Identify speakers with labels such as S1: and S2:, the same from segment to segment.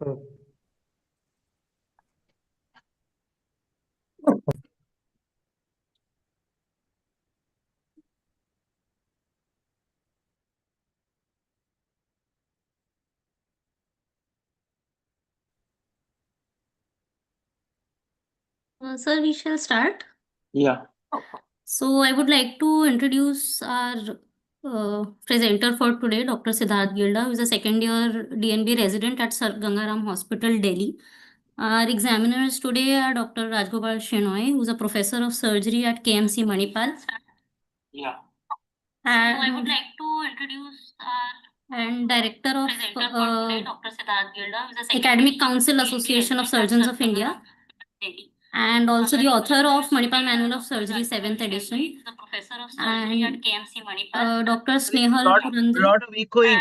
S1: Oh.
S2: Sir, we shall start.
S1: Yeah.
S2: So, I would like to introduce our presenter for today, Dr. Siddharth Gilda, who is a second year DNB resident at Sir Gangaram Hospital, Delhi. Our examiners today are Dr. Rajgopal Shenoy, who is a professor of surgery at KMC Manipal.
S1: Yeah.
S2: And so I would like to introduce and director of Dr. Siddharth Gilda, who is a Academic Council Association of Surgeons of India, and also the author of Manipal Manual of Surgery 7th edition. The professor of surgery at KMC Manipal. Dr. Snehal Purandre.
S1: Lot of echoing.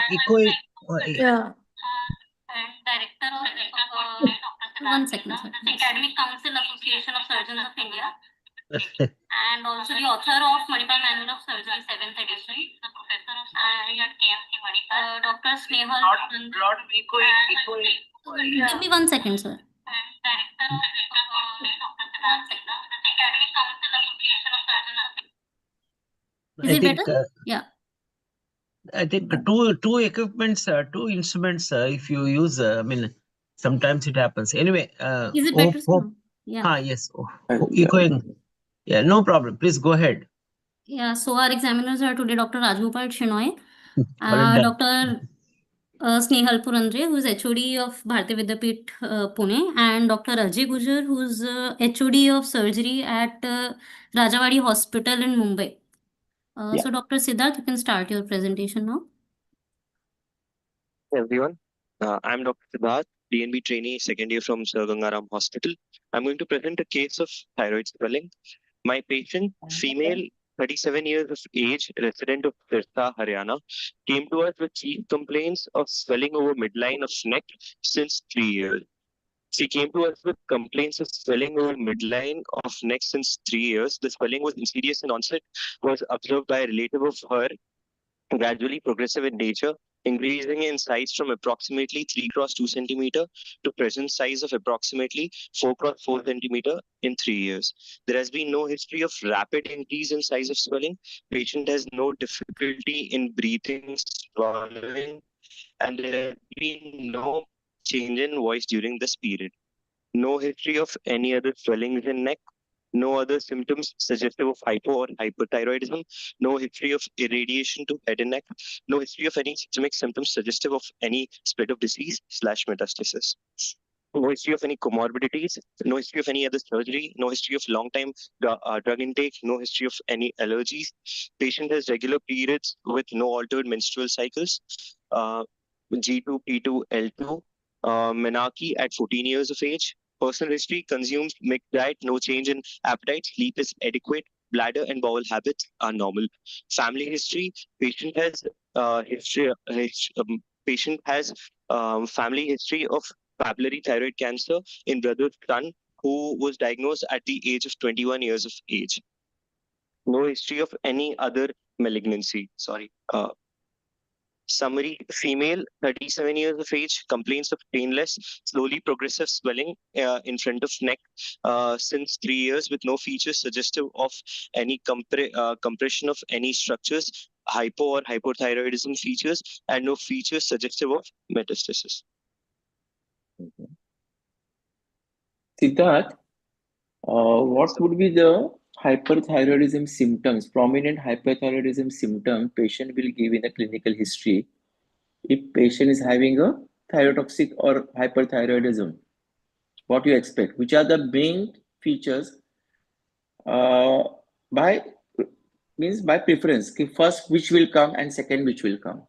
S2: Yeah. And director of one second, sir. Academic Council Association of Surgeons of India. And also the author of Manipal Manual of Surgery 7th edition. The professor of surgery at KMC Manipal. Dr. Snehal Purandre.
S1: Lot of echoing.
S2: Give me 1 second, sir. Is it better? Yeah.
S1: I think two equipments, two instruments. If you use, sometimes it happens. Anyway,
S2: Is it better, sir? Yeah.
S1: Yes. Echoing. Yeah, no problem. Please go ahead.
S2: Yeah. So our examiners are today Dr. Rajgopal Shenoy,
S1: Well done.
S2: Dr. Snehal Purandre, who is HOD of Bharati Vidyapeeth, Pune, and Dr. Ajay Gujar, who is HOD of surgery at Rajawadi Hospital in Mumbai.
S1: Yeah.
S2: So, Dr. Siddharth, you can start your presentation now.
S3: Everyone, I'm Dr. Siddharth, DNB trainee, second year from Sir Gangaram Hospital. I'm going to present a case of thyroid swelling. My patient, female, 37 years of age, resident of Sirsa, Haryana, came to us with chief complaints of swelling over midline of neck since 3 years. She came to us with complaints of swelling over midline of neck since 3 years. The swelling was insidious in onset, was observed by a relative of her, gradually progressive in nature, increasing in size from approximately 3 cross 2 centimeter to present size of approximately 4 cross 4 centimeter in 3 years. There has been no history of rapid increase in size of swelling. Patient has no difficulty in breathing, swallowing, and there has been no change in voice during this period. No history of any other swellings in neck, no other symptoms suggestive of hypo or hyperthyroidism, no history of irradiation to head and neck, no history of any systemic symptoms suggestive of any spread of disease slash metastasis. No history of any comorbidities, no history of any other surgery, no history of long time drug intake, no history of any allergies. Patient has regular periods with no altered menstrual cycles, G2, P2, L2, menarche at 14 years of age. Personal history: consumes mixed diet, no change in appetite, sleep is adequate, bladder and bowel habits are normal. Family history: patient has patient has family history of papillary thyroid cancer in brother's son, who was diagnosed at the age of 21 years of age. No history of any other malignancy. Summary: female, 37 years of age, complaints of painless, slowly progressive swelling in front of neck since 3 years, with no features suggestive of any compression of any structures, hypo or hypothyroidism features, and no features suggestive of metastasis.
S4: Siddharth, what would be the hyperthyroidism symptoms, prominent hyperthyroidism symptom patient will give in a clinical history if patient is having a thyrotoxic or hyperthyroidism? What do you expect? Which are the main features by preference? First, which will come, and second, which will come?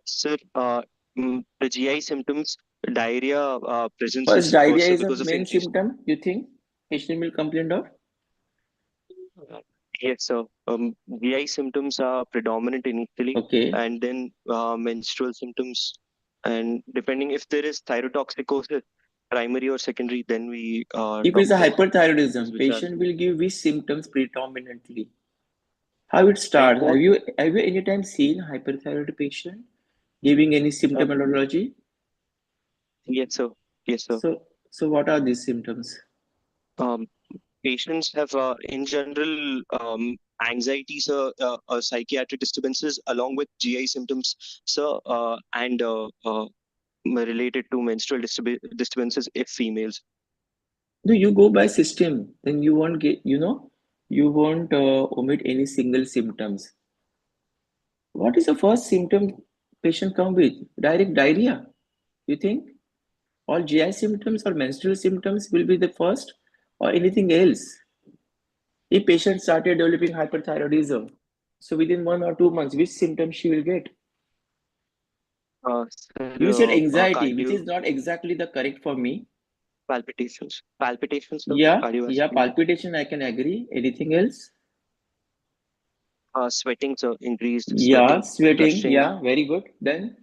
S3: Sir, the GI symptoms, diarrhea presence
S4: First,
S3: is
S4: diarrhea
S3: sir,
S4: is a
S3: because of
S4: main
S3: increase.
S4: symptom, you think patient will complain of?
S3: Yes, sir. GI symptoms are predominant initially,
S4: Okay.
S3: and then menstrual symptoms. And depending if there is thyrotoxicosis, primary or secondary, then we
S4: if it's a
S3: talk about
S4: hyperthyroidism, patient will give which symptoms predominantly? How it starts? Have you anytime seen hyperthyroid patient giving any symptomology?
S3: Yes, sir. Yes, sir.
S4: So what are these symptoms?
S3: Patients have, in general, anxiety, sir, psychiatric disturbances, along with GI symptoms, sir, and related to menstrual disturbances if females.
S4: No, you go by system, then you won't get, you won't omit any single symptoms. What is the first symptom patient come with? Direct diarrhea. You think all GI symptoms or menstrual symptoms will be the first, or anything else? If patient started developing hyperthyroidism, so within 1 or 2 months, which symptom she will get?
S3: Sir,
S4: You said anxiety, which
S3: cardio
S4: is not exactly the correct for me.
S3: palpitations, sir,
S4: Yeah,
S3: cardiovascular,
S4: palpitation, I can agree. Anything else?
S3: sweating, sir, increased
S4: Yeah,
S3: sweating,
S4: sweating.
S3: flushing,
S4: Yeah, very good. Then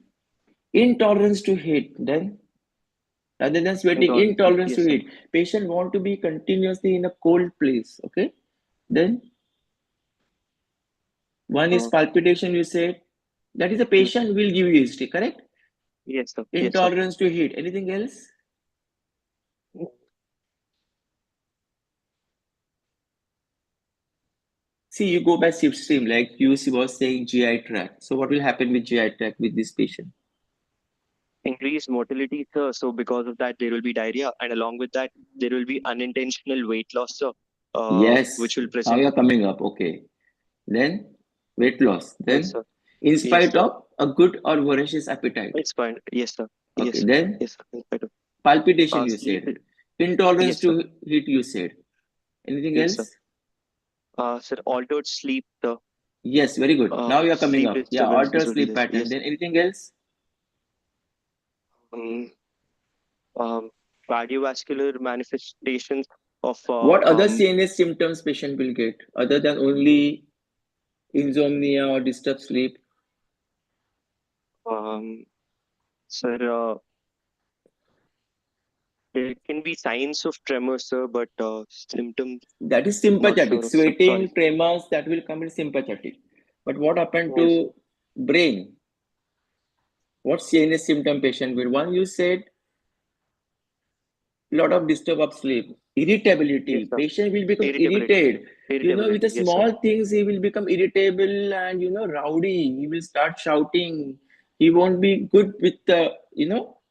S4: intolerance to heat. Then rather than sweating,
S3: intolerance.
S4: intolerance
S3: Yes,
S4: to
S3: sir.
S4: heat. Patient want to be continuously in a cold place. Okay. Then one is
S3: Uh,
S4: palpitation. You said that is a
S3: mm,
S4: patient will give you history. Correct.
S3: yes, sir. Yes, sir.
S4: Intolerance to heat. Anything else? See, you go by shift stream, like you was saying GI tract. So what will happen with GI tract with this patient?
S3: Increased motility, sir. So because of that, there will be diarrhea, and along with that, there will be unintentional weight loss, sir,
S4: Yes.
S3: which will
S4: Now
S3: present.
S4: you're coming up. Okay. Then weight loss.
S3: Yes,
S4: Then
S3: sir.
S4: in
S3: Yes,
S4: spite
S3: sir.
S4: of a good or voracious appetite.
S3: It's fine. Yes, sir.
S4: Okay.
S3: Yes, sir.
S4: Then
S3: Yes, sir. In spite of
S4: palpitation, you
S3: sleep.
S4: said. Intolerance
S3: Yes, sir.
S4: to heat, you said. Anything
S3: Yes, sir.
S4: else?
S3: Sir, altered sleep, sir.
S4: Yes, very good. Now you're coming
S3: Sleep
S4: up. Yeah,
S3: disturbances
S4: altered
S3: will be
S4: sleep
S3: this.
S4: pattern.
S3: Yes.
S4: Then anything else?
S3: Um, um, Cardiovascular manifestations of
S4: What other CNS symptoms patient will get other than only insomnia or disturbed sleep?
S3: um, sir, there can be signs of tremor, sir, but symptoms
S4: That is
S3: not
S4: sympathetic.
S3: sure of, sir.
S4: Sweating,
S3: Sorry.
S4: tremors, that will come in sympathetic. But what happened
S3: Yes.
S4: to brain? What CNS symptom patient will? One you said lot of disturb of sleep,
S3: Yes,
S4: irritability.
S3: sir.
S4: Patient will become
S3: Irritability.
S4: irritated. With the
S3: Irritability. Yes, sir.
S4: small things, he will become irritable and rowdy. He will start shouting. He won't be good with the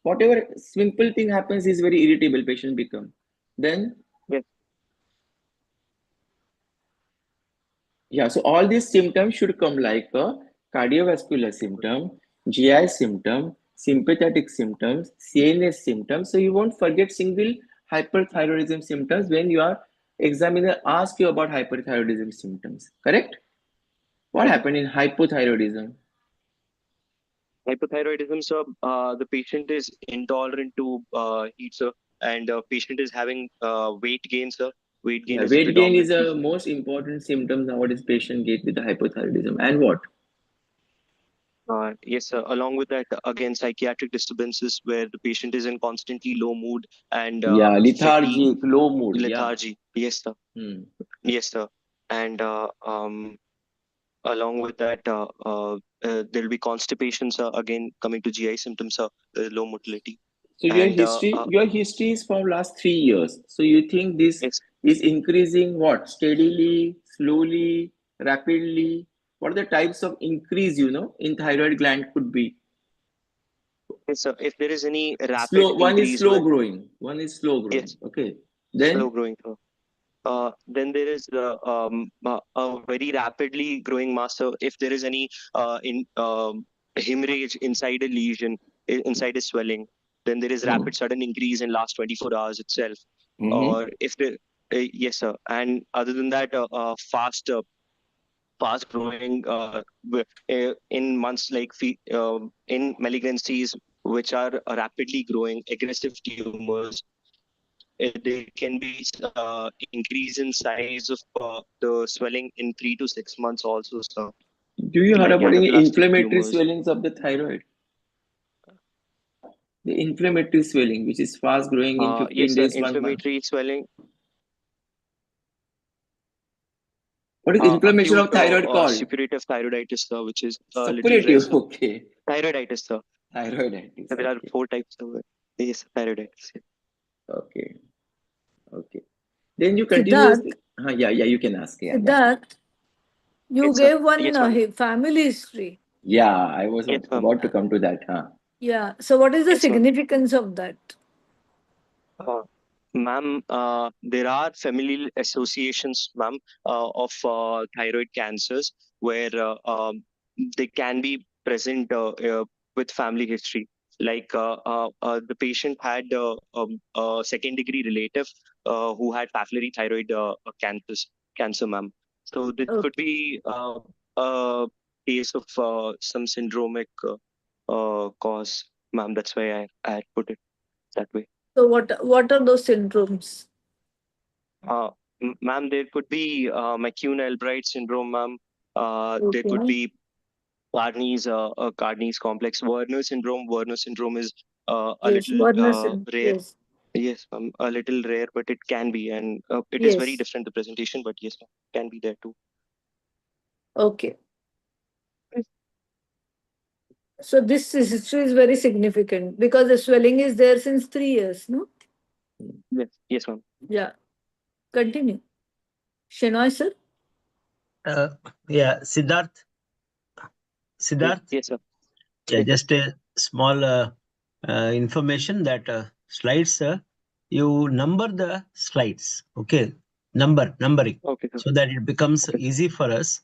S4: whatever simple thing happens is very irritable. Patient become. Then
S3: Yes.
S4: yeah, so all these symptoms should come like a cardiovascular symptom, GI symptom, sympathetic symptoms, CNS symptoms. So you won't forget single hyperthyroidism symptoms when your examiner asks you about hyperthyroidism symptoms. Correct? What
S3: Correct.
S4: happened in hypothyroidism?
S3: Hypothyroidism, sir. The patient is intolerant to heat, sir, and patient is having weight gain, sir. Weight gain
S4: Yeah,
S3: is
S4: weight gain is
S3: predominantly
S4: a
S3: seen.
S4: most important symptom nowadays patient get with the hypothyroidism. And what?
S3: Yes, sir. Along with that, again, psychiatric disturbances where the patient is in constantly low mood and
S4: Yeah,
S3: fatigue,
S4: lethargic, low mood. Yeah.
S3: lethargy. Yes, sir.
S4: Hmm.
S3: Yes, sir. And along with that, there'll be constipation, sir. Again, coming to GI symptoms, sir, low motility.
S4: So
S3: And
S4: your history is for last 3 years. So you think this
S3: yes,
S4: is increasing what? Steadily, slowly, rapidly? What are the types of increase, in thyroid gland could be?
S3: yes, sir. If there is any rapid
S4: Slow, one is
S3: increase
S4: slow
S3: where,
S4: growing, one is slow growing.
S3: yes,
S4: Okay.
S3: slow
S4: Then,
S3: growing, sir. Then there is a very rapidly growing mass. So if there is any in hemorrhage inside a lesion, inside a swelling, then there is rapid sudden increase in last 24 hours itself.
S4: mm-hmm.
S3: Or if the yes, sir. And other than that, fast growing in months like in malignancies which are rapidly growing aggressive tumors. There can be increase in size of the swelling in 3 to 6 months also, sir,
S4: Do you heard
S3: like
S4: about any
S3: anaplastic
S4: inflammatory
S3: tumors.
S4: swellings of the thyroid? The inflammatory swelling, which is fast growing in
S3: Yes,
S4: 15
S3: sir.
S4: days, 1 month.
S3: Inflammatory swelling,
S4: What is inflammation
S3: acute
S4: of thyroid called?
S3: suppurative thyroiditis, sir, which is a little rare,
S4: Suppurative.
S3: sir.
S4: Okay.
S3: Thyroiditis, sir.
S4: Thyroiditis.
S3: There are
S4: Okay.
S3: 4 types of it. Yes, thyroiditis.
S4: Okay. Okay. Then you
S5: Siddharth,
S4: continuously. Yeah, you can ask. Yeah, yeah.
S5: Siddharth, you
S3: Yes, sir.
S5: gave one
S3: Yes, ma'am.
S5: family history.
S4: Yeah, I was
S3: Yes, ma'am.
S4: about to come to that. Huh?
S5: Yeah. So, what is the
S3: Yes, ma'am.
S5: significance of that?
S3: Uh, Ma'am, there are familial associations, ma'am, of thyroid cancers where they can be present with family history. Like the patient had a second degree relative who had papillary thyroid cancer, ma'am. So this could
S5: Okay.
S3: be a case of some syndromic cause, ma'am. That's why I had put it that way.
S5: So, what are those syndromes?
S3: Uh, Ma'am, there could be McCune-Albright syndrome, ma'am. There could
S5: Okay.
S3: be Carney's complex. Werner syndrome. Werner syndrome is a
S5: Yes.
S3: little
S5: Warner syndrome.
S3: rare.
S5: Yes.
S3: Yes, ma'am, a little rare, but it can be, and it is very
S5: Yes.
S3: different the presentation. But yes, ma'am, can be there too.
S5: Okay. So, this history is very significant because the swelling is there since 3 years. No.
S3: Yes, yes, ma'am.
S5: Yeah. Continue. Shenoy, sir.
S1: Yeah, Siddharth.
S3: Yes, sir.
S1: Yeah,
S3: Yes, sir.
S1: just a small information that slides, you number the slides, okay? Numbering,
S3: Okay, sir.
S1: so that it becomes
S3: Okay.
S1: easy for us.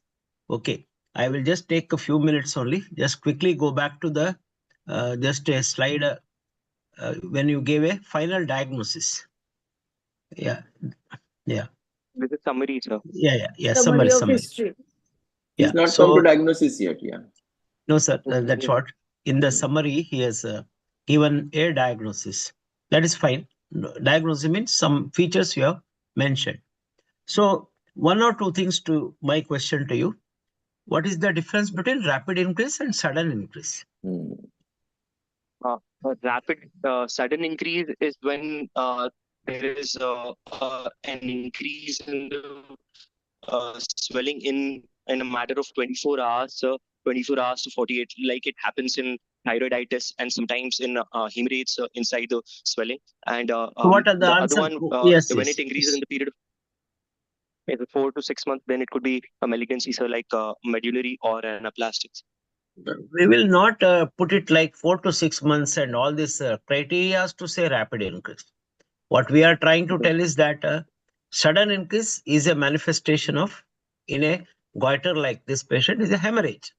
S1: Okay, I will just take a few minutes only. Just quickly go back to the just a slide when you gave a final diagnosis. Yeah, yeah,
S3: This is summary, sir.
S5: Summary
S1: Summary,
S5: of
S1: summary.
S5: history.
S4: He's
S1: Yeah,
S4: not come to
S1: so
S4: diagnosis yet. Yeah.
S1: no, sir, that's
S3: Yes.
S1: what. In the summary, he has given a diagnosis. That is fine. Diagnosis means some features you have mentioned. So, one or two things to my question to you. What is the difference between rapid increase and sudden increase?
S4: Hmm.
S3: A rapid sudden increase is when there is an increase in the swelling in a matter of 24 hours, 24 hours to 48, like it happens in thyroiditis and sometimes in hemorrhages inside the swelling. And
S1: So what are the
S3: the other
S1: answer?
S3: one,
S1: Yes,
S3: when
S1: yes,
S3: it increases in
S1: yes.
S3: the period of 4 to 6 months, then it could be a malignancy, so like medullary or anaplastics.
S1: We will not put it like 4 to 6 months and all these criteria to say rapid increase. What we are trying to tell is that sudden increase is a manifestation of, in a goiter like this patient, is a hemorrhage.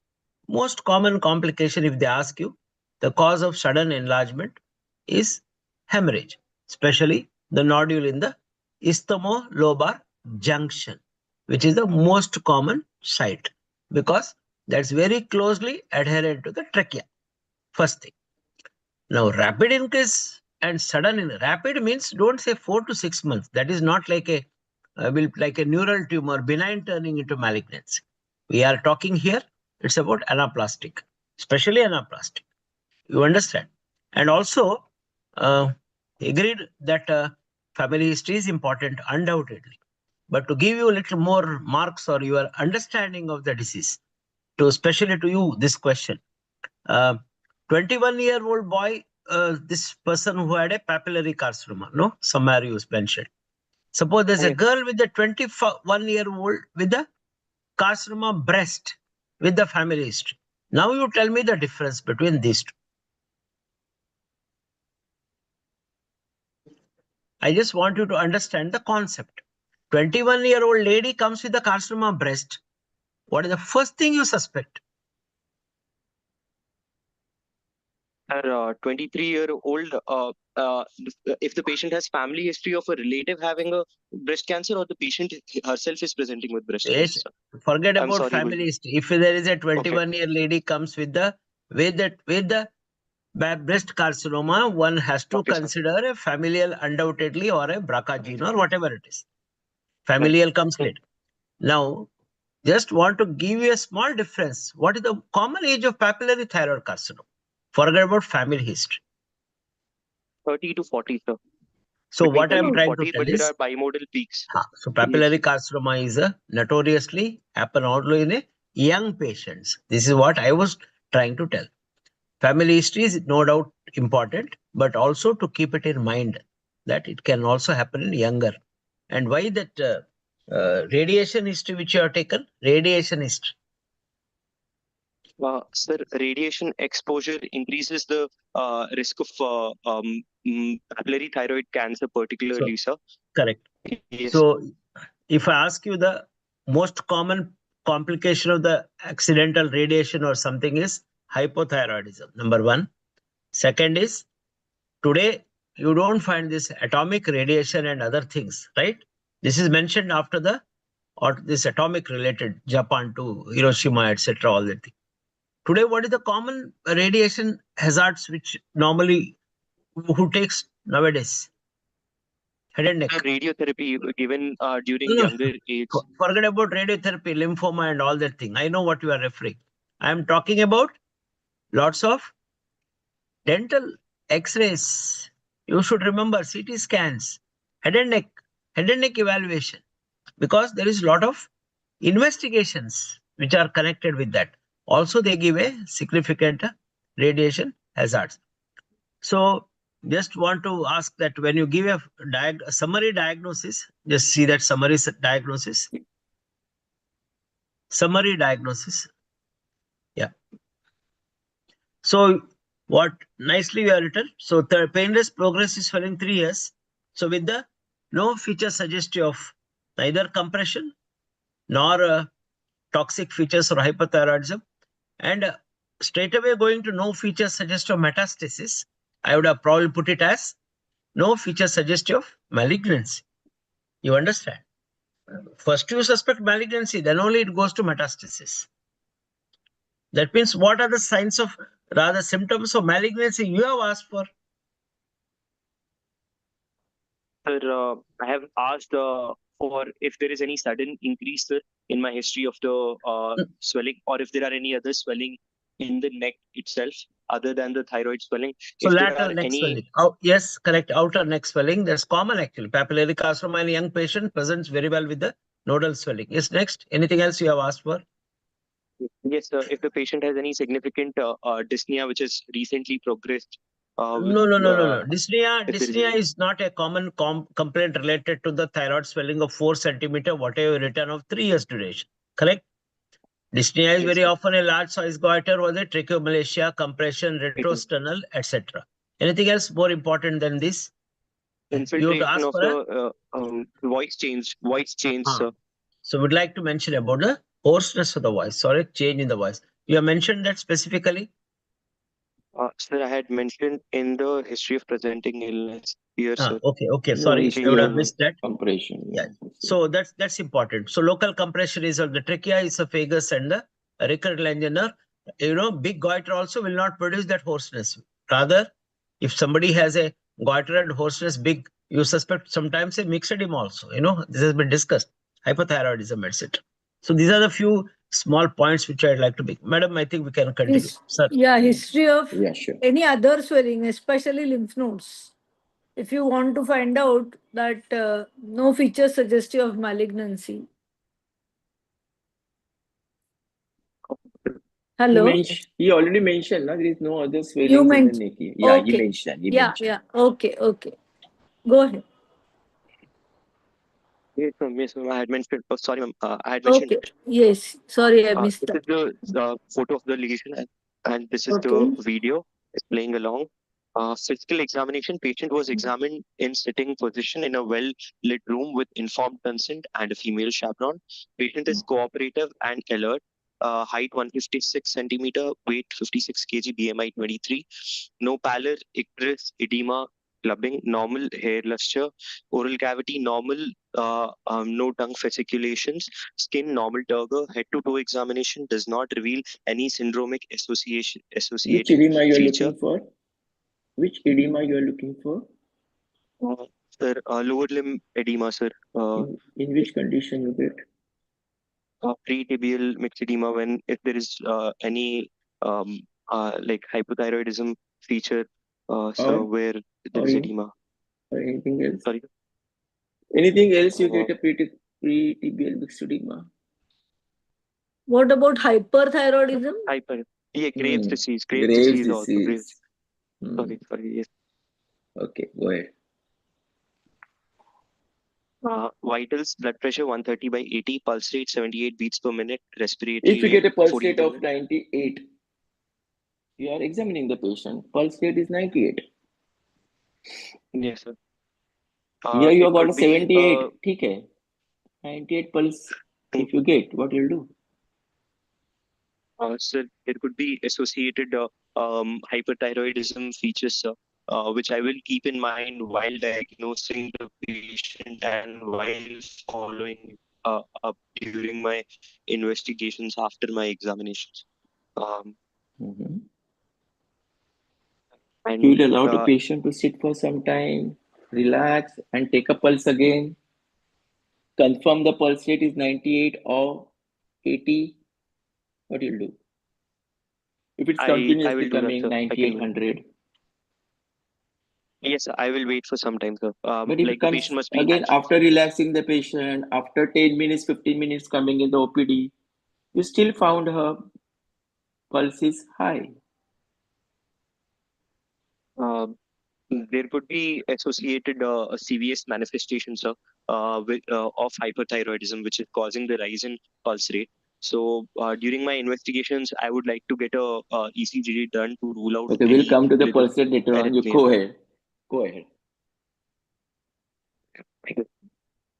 S1: Most common complication, if they ask you, the cause of sudden enlargement is hemorrhage, especially the nodule in the isthmolobar junction, which is the most common site because that's very closely adherent to the trachea. First thing. Now, rapid increase and rapid means don't say 4 to 6 months. That is not like like a neural tumor, benign turning into malignancy. We are talking here, it's about anaplastic, especially anaplastic. You understand? And also, agreed that family history is important, undoubtedly. But to give you a little more marks or your understanding of the disease, to especially to you, this question. 21-year-old boy, this person who had a papillary carcinoma, no? Somewhere you mentioned. Suppose there's a
S3: Yes.
S1: girl with a 21-year-old with a carcinoma breast with the family history. Now you tell me the difference between these two. I just want you to understand the concept. 21-year-old lady comes with a carcinoma breast. What is the first thing you suspect?
S3: Her 23-year-old, if the patient has family history of a relative having a breast cancer, or the patient herself is presenting with breast cancer,
S1: Yes,
S3: sir.
S1: forget
S3: I'm
S1: about
S3: sorry.
S1: family history. If there is a 21-year lady comes with the breast carcinoma, one has to
S3: Okay, sir.
S1: consider a familial undoubtedly or a BRCA gene or whatever it is.
S3: Right.
S1: Familial comes later. Now, just want to give you a small difference. What is the common age of papillary thyroid carcinoma? Forget about family history.
S3: 30 to 40, sir.
S1: So
S3: Between
S1: what I
S3: 30
S1: am
S3: to
S1: trying to
S3: 40,
S1: tell
S3: but there
S1: is,
S3: are bimodal peaks.
S1: so papillary carcinoma is notoriously happen only in a young patients. This is what I was trying to tell. Family history is no doubt important, but also to keep it in mind that it can also happen in younger. And why that radiation history which you have taken? Radiation history.
S3: Sir, radiation exposure increases the risk of papillary thyroid cancer, particularly, sir.
S1: Correct.
S3: Yes.
S1: So if I ask you the most common complication of the accidental radiation or something is hypothyroidism, number one. Second is, today you don't find this atomic radiation and other things, right? This is mentioned after this atomic related Japan to Hiroshima, etc. All that thing. Today, what is the common radiation hazards which normally who takes nowadays? Head and neck.
S3: Radiotherapy given during
S1: No, no.
S3: younger age.
S1: Forget about radiotherapy, lymphoma, and all that thing. I know what you are referring. I am talking about lots of dental X-rays. You should remember CT scans, head and neck evaluation, because there is a lot of investigations which are connected with that. Also, they give a significant radiation hazards. So, just want to ask that when you give a summary diagnosis, just see that summary diagnosis. Summary diagnosis. Yeah. So, what nicely you have written. So, the painless progressive swelling 3 years. So, with the no feature suggestive of neither compression nor toxic features or hypothyroidism, and straight away going to no feature suggestive of metastasis, I would have probably put it as no feature suggestive of malignancy. You understand? First you suspect malignancy, then only it goes to metastasis. That means what are the signs of, rather symptoms of malignancy you have asked for?
S3: Sir, I have asked for if there is any sudden increase, sir, in my history of the swelling, or if there are any other swelling in the neck itself other than the thyroid swelling.
S1: So
S3: If there
S1: lateral
S3: are
S1: neck
S3: any
S1: swelling. Oh, yes, correct. Outer neck swelling. That's common actually. Papillary carcinoma in a young patient presents very well with the nodal swelling. Yes, next. Anything else you have asked for?
S3: Yes, sir, if the patient has any significant dyspnea which has recently progressed.
S1: No. Dyspnea
S3: If there is
S1: is not a common complaint related to the thyroid swelling of 4 centimeter, whatever written of 3 years duration. Correct? Dyspnea is
S3: Yes,
S1: very
S3: sir.
S1: often a large size goiter or the tracheomalacia, compression, retrosternal, etc. Anything else more important than this? You have to
S3: Infiltration
S1: ask
S3: of
S1: for a
S3: voice change, sir.
S1: So we'd like to mention about the hoarseness of the voice, sorry, change in the voice. You have mentioned that specifically?
S3: Sir, I had mentioned in the history of presenting illness here, sir.
S1: Okay.
S4: No
S1: Sorry, I
S4: history
S1: would have
S4: of
S1: missed that.
S4: compression.
S1: Yeah. So that's important. So local compression is of the trachea, esophagus, and the recurrent angina. Big goiter also will not produce that hoarseness. Rather, if somebody has a goiter and hoarseness big, you suspect sometimes a myxedema also. This has been discussed. Hypothyroidism, etc. So these are the few small points which I'd like to make. Madam, I think we can continue. Sir.
S5: History of
S4: Yeah, sure.
S5: any other swelling, especially lymph nodes. If you want to find out that no feature suggestive of malignancy. Hello?
S4: He already mentioned that there is no other
S5: You
S4: swelling in the
S5: mentioned.
S4: neck. Yeah, he
S5: Okay.
S4: mentioned.
S5: Yeah. Okay. Go ahead.
S3: Yes, ma'am, I had mentioned. Oh, sorry, ma'am. I had mentioned.
S5: Okay. Yes. Sorry, I missed
S3: This
S5: that.
S3: is the photo of the lesion, and this is
S5: Okay.
S3: the video. It's playing along. Physical examination. Patient was examined in sitting position in a well-lit room with informed consent and a female chaperone. Patient is cooperative and alert. Height 156 centimeter, weight 56 kg, BMI 23. No pallor, icterus, edema, clubbing, normal hair luster, oral cavity normal, no tongue fasciculations, skin normal turgor, head to toe examination does not reveal any syndromic
S4: Which
S3: associated
S4: edema you are
S3: feature.
S4: looking for? Which edema you are looking for?
S3: Sir, lower limb edema, sir.
S4: In which condition you get?
S3: Pre-tibial mixed edema when if there is any like hypothyroidism feature, so
S4: Or
S3: where there is
S4: or
S3: edema.
S4: or anything else?
S3: Sorry.
S4: Anything else you get a pre-tibial mixed edema?
S5: What about hyperthyroidism?
S3: Hyper. Yeah, Graves'
S4: Hmm.
S3: disease.
S4: Graves'
S3: Disease also.
S4: disease. Hmm.
S3: Sorry. Yes.
S4: Okay, go ahead.
S3: Vitals, blood pressure 130/80, pulse rate 78 beats per minute, respiratory
S4: If you
S3: rate
S4: get a pulse
S3: 14
S4: rate
S3: per
S4: of
S3: minute.
S4: 98, you are examining the patient. Pulse rate is 98.
S3: Yes, sir.
S4: Here you
S3: It
S4: have got a
S3: could be
S4: 78. ठीक है. 98 pulse. If you get, what you'll do?
S3: so there could be associated hyperthyroidism features, which I will keep in mind while diagnosing the patient and while following up during my investigations after my examinations.
S4: Mhm.
S3: And
S4: You will allow the patient to sit for some time, relax, and take a pulse again. Confirm the pulse rate is 98 or 80. What you'll do? If it's
S3: I
S4: continuously
S3: will do that,
S4: coming
S3: sir. I
S4: 98,
S3: can.
S4: 100.
S3: Yes, sir, I will wait for some time, sir.
S4: But if
S3: Like
S4: it
S3: the
S4: comes
S3: patient must be
S4: again
S3: anxious.
S4: after relaxing the patient, after 10 minutes, 15 minutes coming in the OPD, you still found her pulse is high.
S3: Uh, there could be associated CVS manifestations of hyperthyroidism, which is causing the rise in pulse rate. So during my investigations, I would like to get a ECG done to rule out
S4: Okay, we'll
S3: any
S4: come to the
S3: rhythm
S4: pulse rate later on. You
S3: arrhythmia.
S4: go ahead. Go ahead.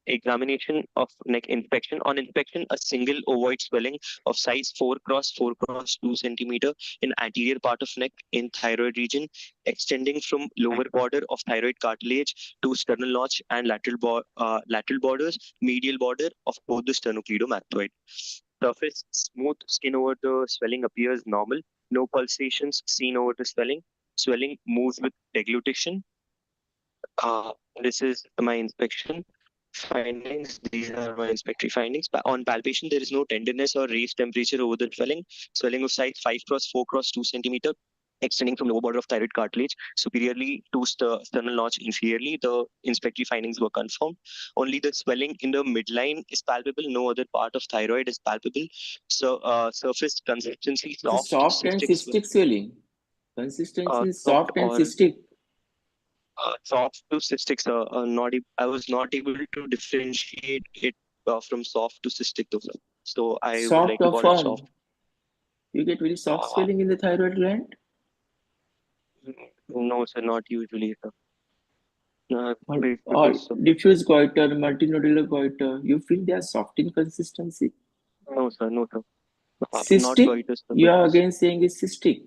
S3: Examination of neck inspection. On inspection, a single ovoid swelling of size 4x4x2 centimeter in anterior part of neck in thyroid region, extending from lower border of thyroid cartilage to sternal notch and lateral borders, medial border of both the sternocleidomastoid. Surface smooth skin over the swelling appears normal. No pulsations seen over the swelling. Swelling moves with deglutition. This is my inspection findings. These are my inspectory findings. On palpation, there is no tenderness or raised temperature over the swelling. Swelling of size 5x4x2 centimeter, extending from lower border of thyroid cartilage superiorly to sternal notch inferiorly. The inspectory findings were confirmed. Only the swelling in the midline is palpable. No other part of thyroid is palpable. So surface consistency
S4: So soft and cystic swelling. Consistency is soft and
S3: or
S4: cystic.
S3: soft to cystic, sir. I was not able to differentiate it from soft to cystic, though, sir. So I would like
S4: Soft
S3: to
S4: or
S3: call it soft.
S4: firm. You get very soft
S3: Uh,
S4: swelling in the thyroid gland.
S3: no, sir, not usually, sir.
S4: Or
S3: Because
S4: diffuse goiter, multinodular goiter. You feel they are soft in consistency.
S3: no, sir, no, sir. Not
S4: Cystic,
S3: goiters, sir,
S4: you are
S3: because
S4: again saying is cystic.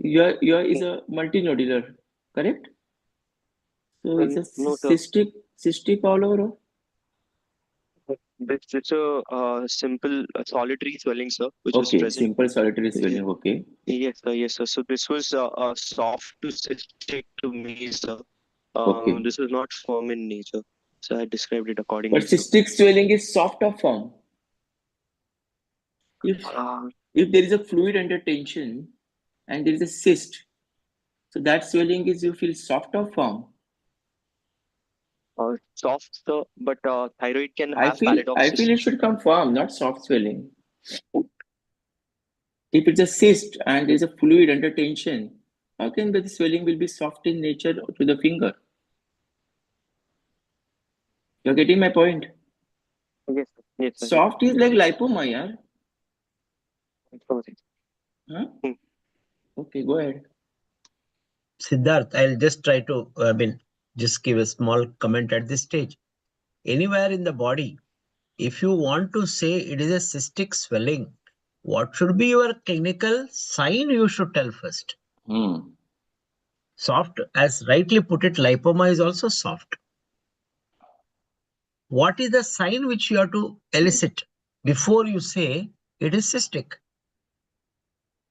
S4: Your is a multinodular, correct? So it's a
S3: no, sir.
S4: cystic all over.
S3: This is a simple solitary swelling, sir, which was
S4: Okay,
S3: present.
S4: simple solitary swelling. Okay.
S3: Yes, sir. Yes, sir. So this was soft to cystic to me, sir.
S4: Okay.
S3: This is not firm in nature. So I described it
S4: But
S3: accordingly, sir.
S4: cystic swelling is soft or firm. If there is a fluid under tension and there is a cyst, so that swelling is you feel soft or firm.
S3: Soft, sir, but thyroid can
S4: I
S3: have
S4: feel it
S3: pallidopsis.
S4: should come firm, not soft swelling. If it's a cyst and there's a fluid under tension, how can the swelling will be soft in nature to the finger? You're getting my point?
S3: Yes, sir. Yes, sir.
S4: Soft is like lipoma, yaar. Huh?
S3: Hmm.
S4: Okay, go ahead.
S1: Siddharth, I'll just try to, just give a small comment at this stage. Anywhere in the body, if you want to say it is a cystic swelling, what should be your clinical sign you should tell first? Soft, as rightly put it, lipoma is also soft. What is the sign which you have to elicit before you say it is cystic?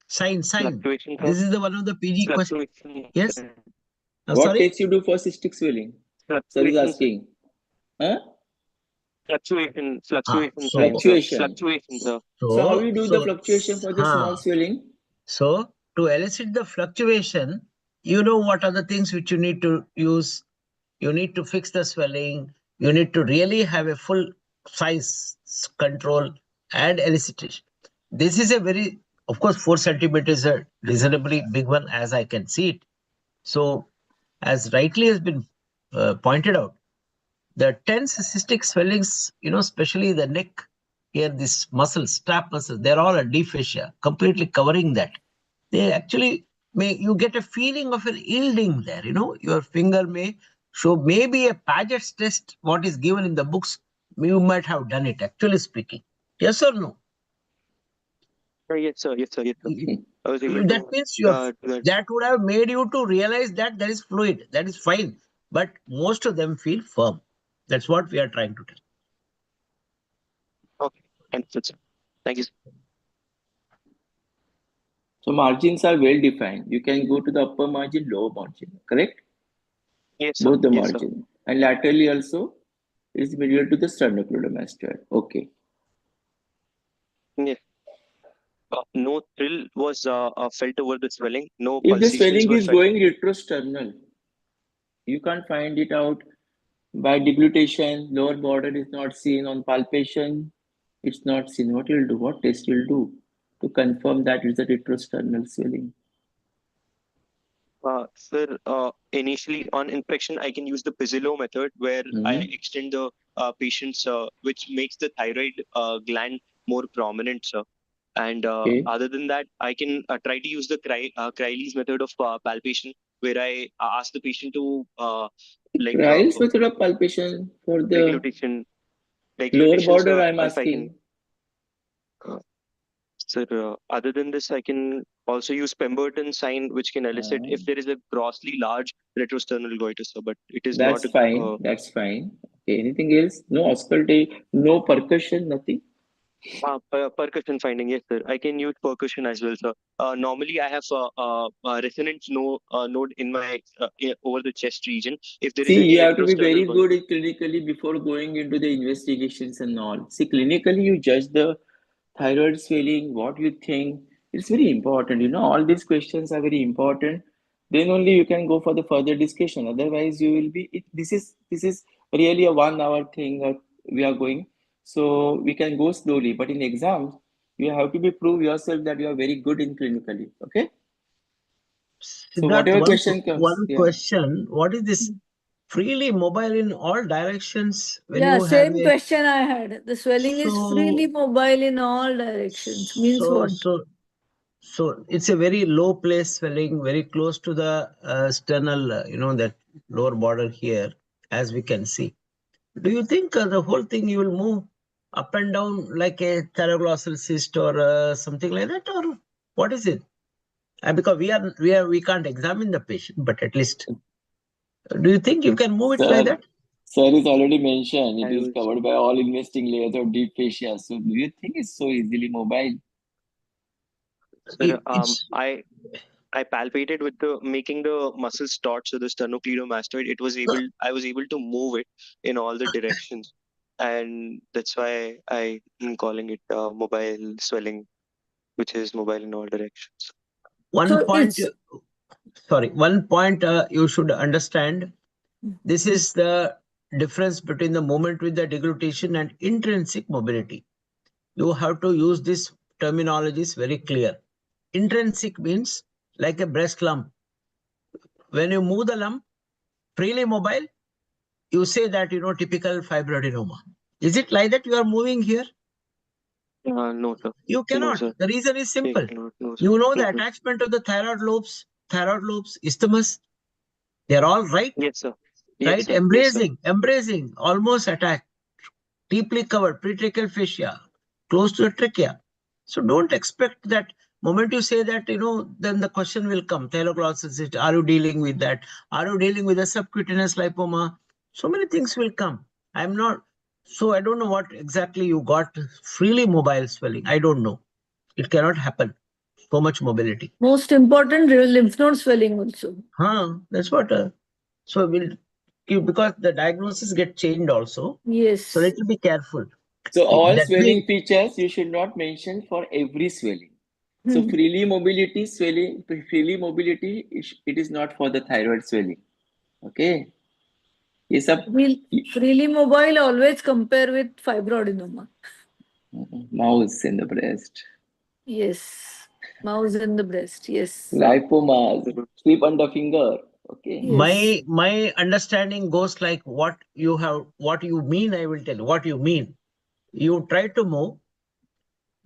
S1: Sign.
S3: Fluctuation, sir.
S1: This is the one of the PG questions.
S3: Fluctuation.
S1: Yes.
S4: What
S1: Sorry.
S4: tests you do for cystic swelling? Sir is asking. Huh?
S3: Fluctuation,
S4: Fluctuation.
S3: sir.
S4: So how you do the fluctuation for the small swelling?
S1: So to elicit the fluctuation, you know what are the things which you need to use. You need to fix the swelling. You need to really have a full size control and elicitation. This is a very, of course, 4 centimeters is a reasonably big one as I can see it. So, as rightly has been pointed out, the tense cystic swellings, especially the neck here, this muscles, strap muscles, they're all a deep fascia, completely covering that. They actually you get a feeling of an yielding there. Your finger may show maybe a Paget's test, what is given in the books. You might have done it, actually speaking. Yes or no?
S3: Yes, sir. Yes, sir. Yes, sir. I was able
S1: That
S3: to
S1: means
S3: do that.
S1: that would have made you to realize that there is fluid. That is fine. But most of them feel firm. That's what we are trying to tell.
S3: Okay. Understood, sir. Thank you, sir.
S4: So margins are well defined. You can go to the upper margin, lower margin, correct?
S3: Yes, sir.
S4: Both the
S3: Yes, sir.
S4: margin. And laterally also is medial to the sternocleidomastoid. Okay.
S3: Yes. No thrill was felt over the swelling. No
S4: If the
S3: pulsations
S4: swelling
S3: were
S4: is
S3: felt.
S4: going retrosternal, you can't find it out by deglutition. Lower border is not seen on palpation. It's not seen. What you'll do? What test you'll do to confirm that it's a retrosternal swelling?
S3: Sir, initially on infection, I can use the Pizzillo method where I extend the patient's, which makes the thyroid gland more prominent, sir. And
S4: Okay.
S3: other than that, I can try to use the Criley's method of palpation, where I ask the patient to
S4: Trials method of palpation for the
S3: deglutition.
S4: lower
S3: Deglutition,
S4: border,
S3: sir.
S4: I'm
S3: If I can,
S4: asking.
S3: sir, other than this, I can also use Pemberton sign, which can elicit if there is a grossly large retrosternal goiter, sir. But it is not
S4: That's
S3: a
S4: fine. That's fine. Okay. Anything else? No auscultation, no percussion, nothing.
S3: percussion finding. Yes, sir. I can use percussion as well, sir. Normally, I have a resonance node in my over the chest region. If there is
S4: See,
S3: any
S4: you have to be
S3: retrosternal
S4: very good
S3: goiter,
S4: clinically before going into the investigations and all. See, clinically, you judge the thyroid swelling, what you think. It's very important. All these questions are very important. Then only you can go for the further discussion. Otherwise, you will be. This is really a 1 hour thing. We are going, so we can go slowly. But in exams, you have to be prove yourself that you are very good in clinically. Okay. So
S1: Siddharth,
S4: whatever question comes,
S1: one
S4: yeah.
S1: question. What is this freely mobile in all directions when
S5: Yeah,
S1: you have
S5: same
S1: a
S5: question I had. The swelling is freely
S1: so
S5: mobile in all directions. Means
S1: so
S5: what?
S1: so so it's a very low place swelling, very close to the sternal, that lower border here, as we can see. Do you think the whole thing you will move up and down like a thyroglossal cyst or something like that, or what is it? Because we can't examine the patient, but at least do you think you can move it like
S4: Sir,
S1: that?
S4: sir is already mentioned it
S3: I
S4: is
S3: was.
S4: covered by all investing layers of deep fascia. So do you think it's so easily mobile?
S3: Sir,
S1: It's
S3: I palpated with the making the muscles taut, so the sternocleidomastoid. I was able to move it in all the directions, and that's why I am calling it mobile swelling, which is mobile in all directions.
S1: one
S5: So
S1: point.
S5: it's
S1: Sorry, one point you should understand. This is the difference between the movement with the deglutition and intrinsic mobility. You have to use this terminology is very clear. Intrinsic means like a breast lump. When you move the lump freely mobile, you say that typical fibroadenoma. Is it like that you are moving here?
S3: No, sir.
S1: You
S3: No,
S1: cannot.
S3: sir.
S1: The reason is
S3: I
S1: simple.
S3: cannot. No, sir.
S1: You know
S3: No,
S1: the
S3: sir.
S1: attachment of the thyroid lobes, isthmus. They are all right,
S3: Yes, sir. Yes, sir. Yes, sir.
S1: embracing, almost attached, deeply covered, pretracheal fascia, close to the trachea. So don't expect that moment you say that, then the question will come. Thyroglossus, are you dealing with that? Are you dealing with a subcutaneous lipoma? So many things will come. I'm not, so I don't know what exactly you got freely mobile swelling. I don't know. It cannot happen. So much mobility.
S5: most important lymph node swelling also.
S1: That's what. So because the diagnosis get changed also.
S5: Yes.
S1: So let you be careful.
S4: So all
S1: That
S4: swelling
S1: way,
S4: features you should not mention for every swelling. So freely mobility swelling, freely mobility, it is not for the thyroid swelling. Okay. Yes, sir.
S5: Freely mobile always compare with fibroadenoma.
S4: Mouse in the breast.
S5: Yes. Mouse in the breast. Yes.
S4: Lipomas. Sleep on the finger. Okay.
S5: Yes.
S1: My understanding goes like what you mean. I will tell you what you mean. You try to move,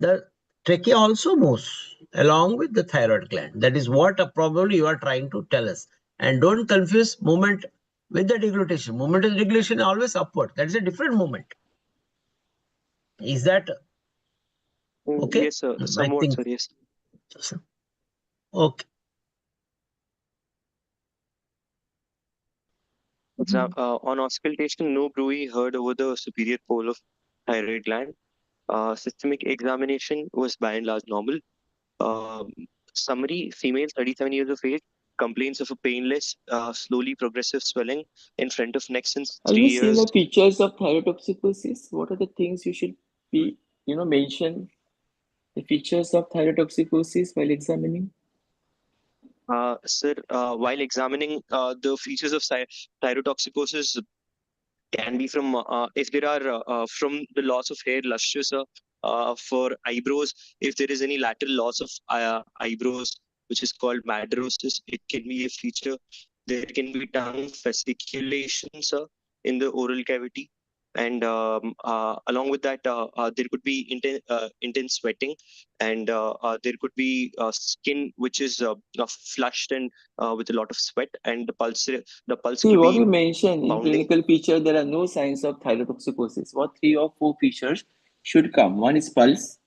S1: the trachea also moves along with the thyroid gland. That is what probably you are trying to tell us. And don't confuse movement with the deglutition. Movement with deglutition is always upward. That is a different movement. Is that okay?
S3: Yes, sir.
S1: I
S3: Somewhat,
S1: think
S3: sir. Yes.
S1: so. Okay.
S3: On auscultation, no bruit heard over the superior pole of thyroid gland. Systemic examination was by and large normal. Um, Summary: female, 37 years of age, complains of a painless, slowly progressive swelling in front of neck since
S4: Have
S3: 3
S4: you seen
S3: years.
S4: the features of thyrotoxicosis? What are the things you should be, mention the features of thyrotoxicosis while examining?
S3: Sir, while examining the features of thyrotoxicosis, can be from if there are from the loss of hair lustrous for eyebrows, if there is any lateral loss of eyebrows, which is called madarosis, it can be a feature. There can be tongue fasciculations in the oral cavity, and along with that there could be intense sweating, and there could be skin which is flushed and with a lot of sweat, and the pulse
S4: See,
S3: could
S4: what
S3: be
S4: you mentioned in
S3: pounding.
S4: clinical picture, there are no signs of thyrotoxicosis. What 3 or 4 features should come? One is pulse,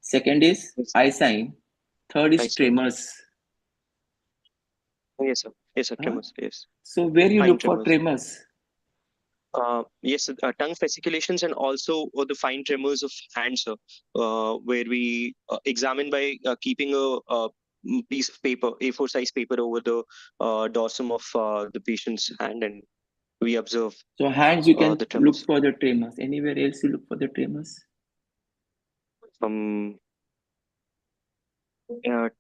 S4: second is
S3: Yes,
S4: eye sign, third
S3: I
S4: is
S3: see.
S4: tremors.
S3: Yes, sir. Yes, sir.
S4: Huh?
S3: Tremors. Yes.
S4: So where you
S3: Fine
S4: look for
S3: tremors.
S4: tremors?
S3: Yes, tongue fasciculations and also the fine tremors of hands, where we examine by keeping a piece of paper, A4 size paper, over the dorsum of the patient's hand, and we observe
S4: So hands you
S3: the
S4: can look
S3: tremors.
S4: for the tremors. Anywhere else you look for the tremors?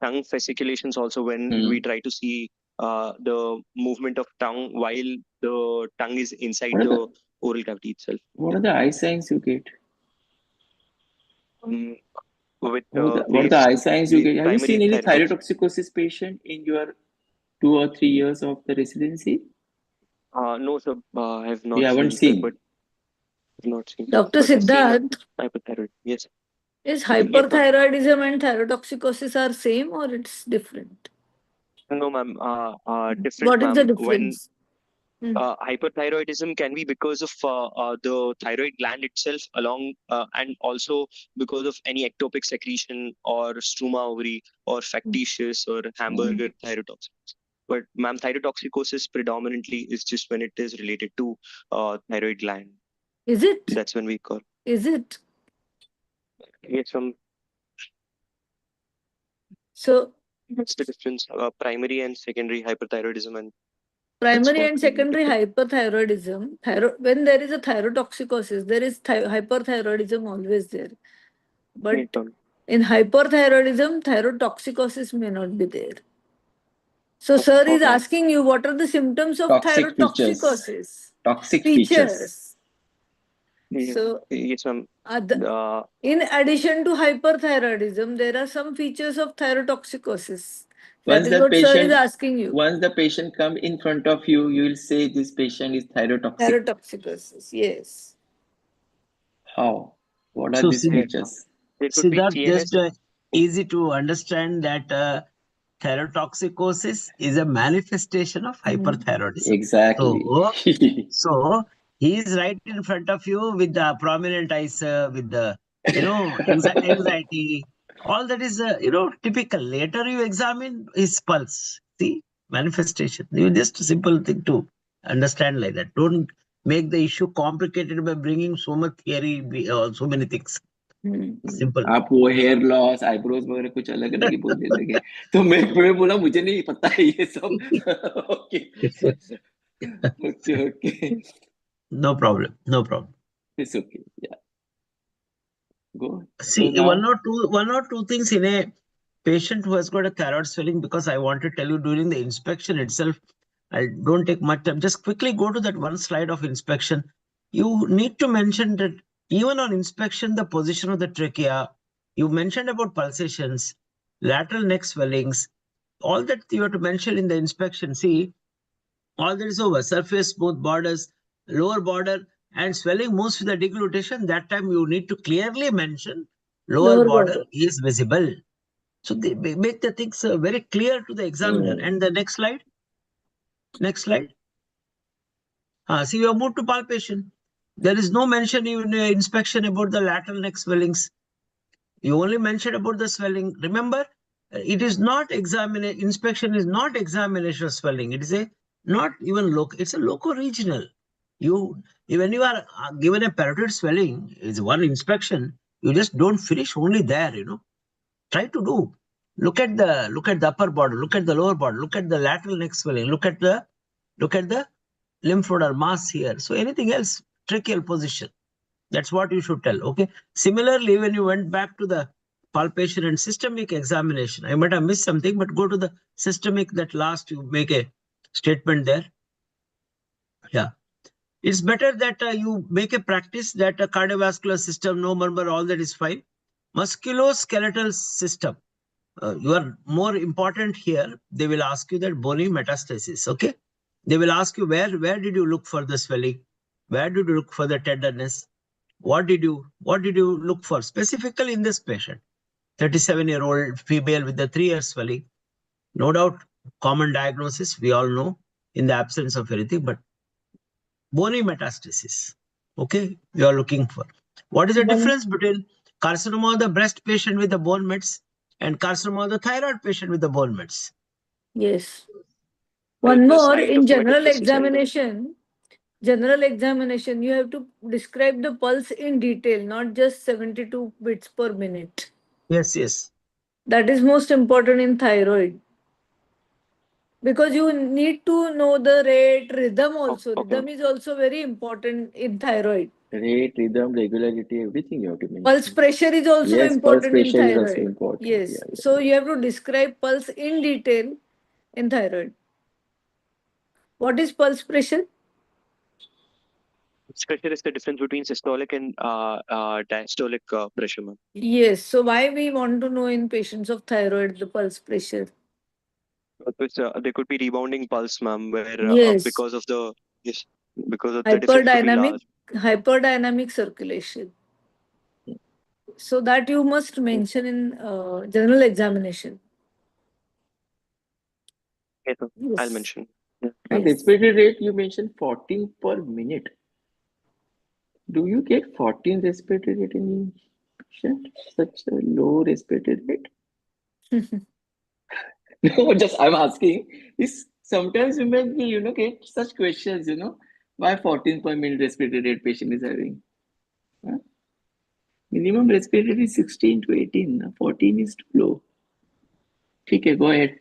S3: Tongue fasciculations also, when we try to see the movement of tongue while the tongue is inside
S4: What are
S3: the
S4: the
S3: oral cavity itself.
S4: what are the eye signs you get?
S3: Um, with
S4: What are the eye signs you get? Have you
S3: primary
S4: seen any
S3: thyrotoxic.
S4: thyrotoxicosis patient in your 2 or 3 years of the residency?
S3: No, sir, I have
S4: You
S3: not
S4: haven't
S3: seen, sir, but
S4: seen.
S3: I've not seen.
S5: Dr.
S3: But I've seen
S5: Siddharth,
S3: hypothyroid. Yes.
S5: is
S3: Yes, ma'am.
S5: hyperthyroidism and thyrotoxicosis are same or it's different?
S3: No, ma'am. Different,
S5: What is the
S3: ma'am. When
S5: difference?
S3: hyperthyroidism can be because of the thyroid gland itself, along and also because of any ectopic secretion or struma ovary or factitious or hamburger thyrotoxics. But, ma'am, thyrotoxicosis predominantly is just when it is related to thyroid gland.
S5: Is it?
S3: That's when we call.
S5: Is it?
S3: Yes, ma'am.
S5: So
S3: That's the difference. Primary and secondary hyperthyroidism, and
S5: primary
S3: what
S5: and
S3: we
S5: secondary hyperthyroidism, when there is a thyrotoxicosis, there is hyperthyroidism always there. But
S3: yes, ma'am.
S5: in hyperthyroidism, thyrotoxicosis may not be there. So sir is
S3: Okay.
S5: asking you what are the symptoms of
S4: Toxic features.
S5: thyrotoxicosis?
S4: Toxic features.
S3: Yes,
S5: So
S3: yes, ma'am.
S5: in addition to hyperthyroidism, there are some features of thyrotoxicosis. That
S4: Once
S5: is
S4: the
S5: what sir is
S4: patient
S5: asking you.
S4: once the patient come in front of you, you will say this patient is thyrotoxic.
S5: Thyrotoxicosis, yes.
S4: How? What are
S1: So
S4: these features?
S3: There could be
S1: Siddharth,
S3: TNS.
S1: just easy to understand that thyrotoxicosis is a manifestation of hyperthyroidism.
S4: Exactly.
S1: So he is right in front of you with the prominent eyes, with the anxiety. All that is typical. Later you examine his pulse. See, manifestation. You just a simple thing to understand like that. Don't make the issue complicated by bringing so much theory, so many things. Simple.
S4: आप वो hair loss eyebrows वगैरह कुछ अलग अलग ही बोलने लगे तो मैं बोला मुझे नहीं पता है ये सब okay okay
S1: No problem. No problem.
S4: It's okay या गो
S1: See, one or two things in a patient who has got a thyroid swelling, because I want to tell you during the inspection itself, I don't take much time. Just quickly go to that one slide of inspection. You need to mention that even on inspection, the position of the trachea, You mentioned about pulsations, lateral neck swellings, all that you have to mention in the inspection. See, all that is over. Surface, smooth borders, lower border, and swelling moves with the deglutition. That time you need to clearly mention lower border is visible. So they make the things very clear to the examiner. And the next slide. Next slide. See, you have moved to palpation. There is no mention in inspection about the lateral neck swellings. You only mentioned about the swelling. Remember, it is not inspection is not examination of swelling. It is a not even local. It's a loco-regional. When you are given a parotid swelling, is one inspection. You just don't finish only there. Try to do. Look at the upper border. Look at the lower border. Look at the lateral neck swelling. Look at the lymph node or mass here. So anything else, tracheal position. That's what you should tell. Okay. Similarly, when you went back to the palpation and systemic examination, I might have missed something, but go to the systemic, that last you make a statement there. Yeah. It's better that you make a practice that a cardiovascular system, no murmur, all that is fine. Musculoskeletal system. You are more important here. They will ask you that bony metastasis. Okay. They will ask you where did you look for the swelling? Where did you look for the tenderness? What did you look for specifically in this patient? 37-year-old female with the 3-year swelling. No doubt, common diagnosis, we all know, in the absence of anything, but bony metastasis. Okay, you are looking for. What is the difference between carcinoma of the breast patient with the bone mets and carcinoma of the thyroid patient with the bone mets?
S5: Yes. One more, in general examination, you have to describe the pulse in detail, not just 72 beats per minute.
S1: Yes.
S5: That is most important in thyroid. Because you need to know the rate, rhythm also. Rhythm is also very important in thyroid.
S4: Rate, rhythm, regularity, everything you have to mention.
S5: Pulse pressure is also important in thyroid.
S4: Is also important.
S5: Yes.
S4: Yeah.
S5: So you have to describe pulse in detail in thyroid. What is pulse pressure?
S3: Pulse pressure is the difference between systolic and diastolic pressure, ma'am.
S5: Yes. So why we want to know in patients of thyroid the pulse pressure?
S3: Because there could be rebounding pulse, ma'am, where because of the difference could be large.
S5: Hyperdynamic circulation. So that you must mention in general examination.
S3: Yes, sir. I'll mention.
S4: And respiratory rate, you mentioned 14 per minute. Do you get 14 respiratory rate in patient? Such a low respiratory rate? No, just I'm asking. Sometimes you may get such questions, why 14 per minute respiratory rate patient is having? Huh? Minimum respiratory is 16 to 18. 14 is too low. Okay, go ahead.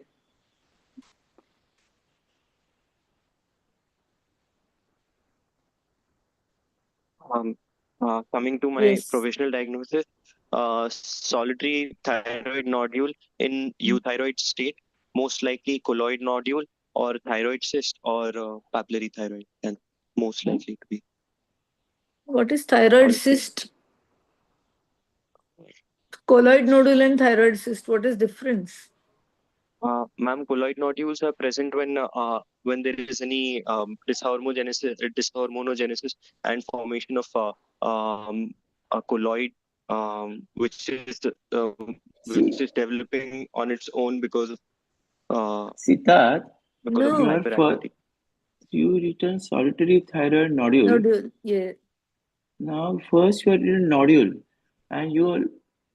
S3: Coming to my provisional diagnosis, solitary thyroid nodule in euthyroid state, most likely colloid nodule or thyroid cyst or papillary thyroid, and most likely to be.
S5: What is thyroid cyst? Colloid nodule and thyroid cyst, what is difference?
S3: Ma'am, colloid nodules are present when there is any dysharmonogenesis and formation of a colloid, which is developing on its own because of
S4: Siddharth,
S3: hyperactivity.
S4: You written solitary thyroid nodule.
S5: Nodule, yeah.
S4: Now, first you are in nodule, and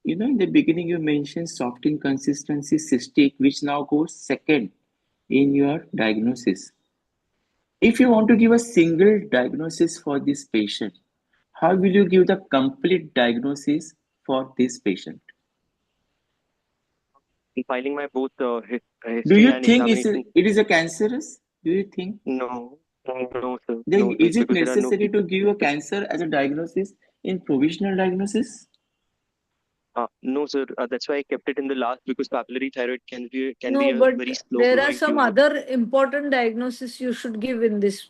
S4: in the beginning you mentioned soft in consistency cystic, which now goes second in your diagnosis. If you want to give a single diagnosis for this patient, how will you give the complete diagnosis for this patient?
S3: Filing my both history.
S4: Do you think it is a cancerous? Do you think?
S3: No, sir.
S4: Then is it necessary to give a cancer as a diagnosis in provisional diagnosis?
S3: No, sir. That's why I kept it in the last, because papillary thyroid can be a very slow.
S5: There are some other important diagnoses you should give in this.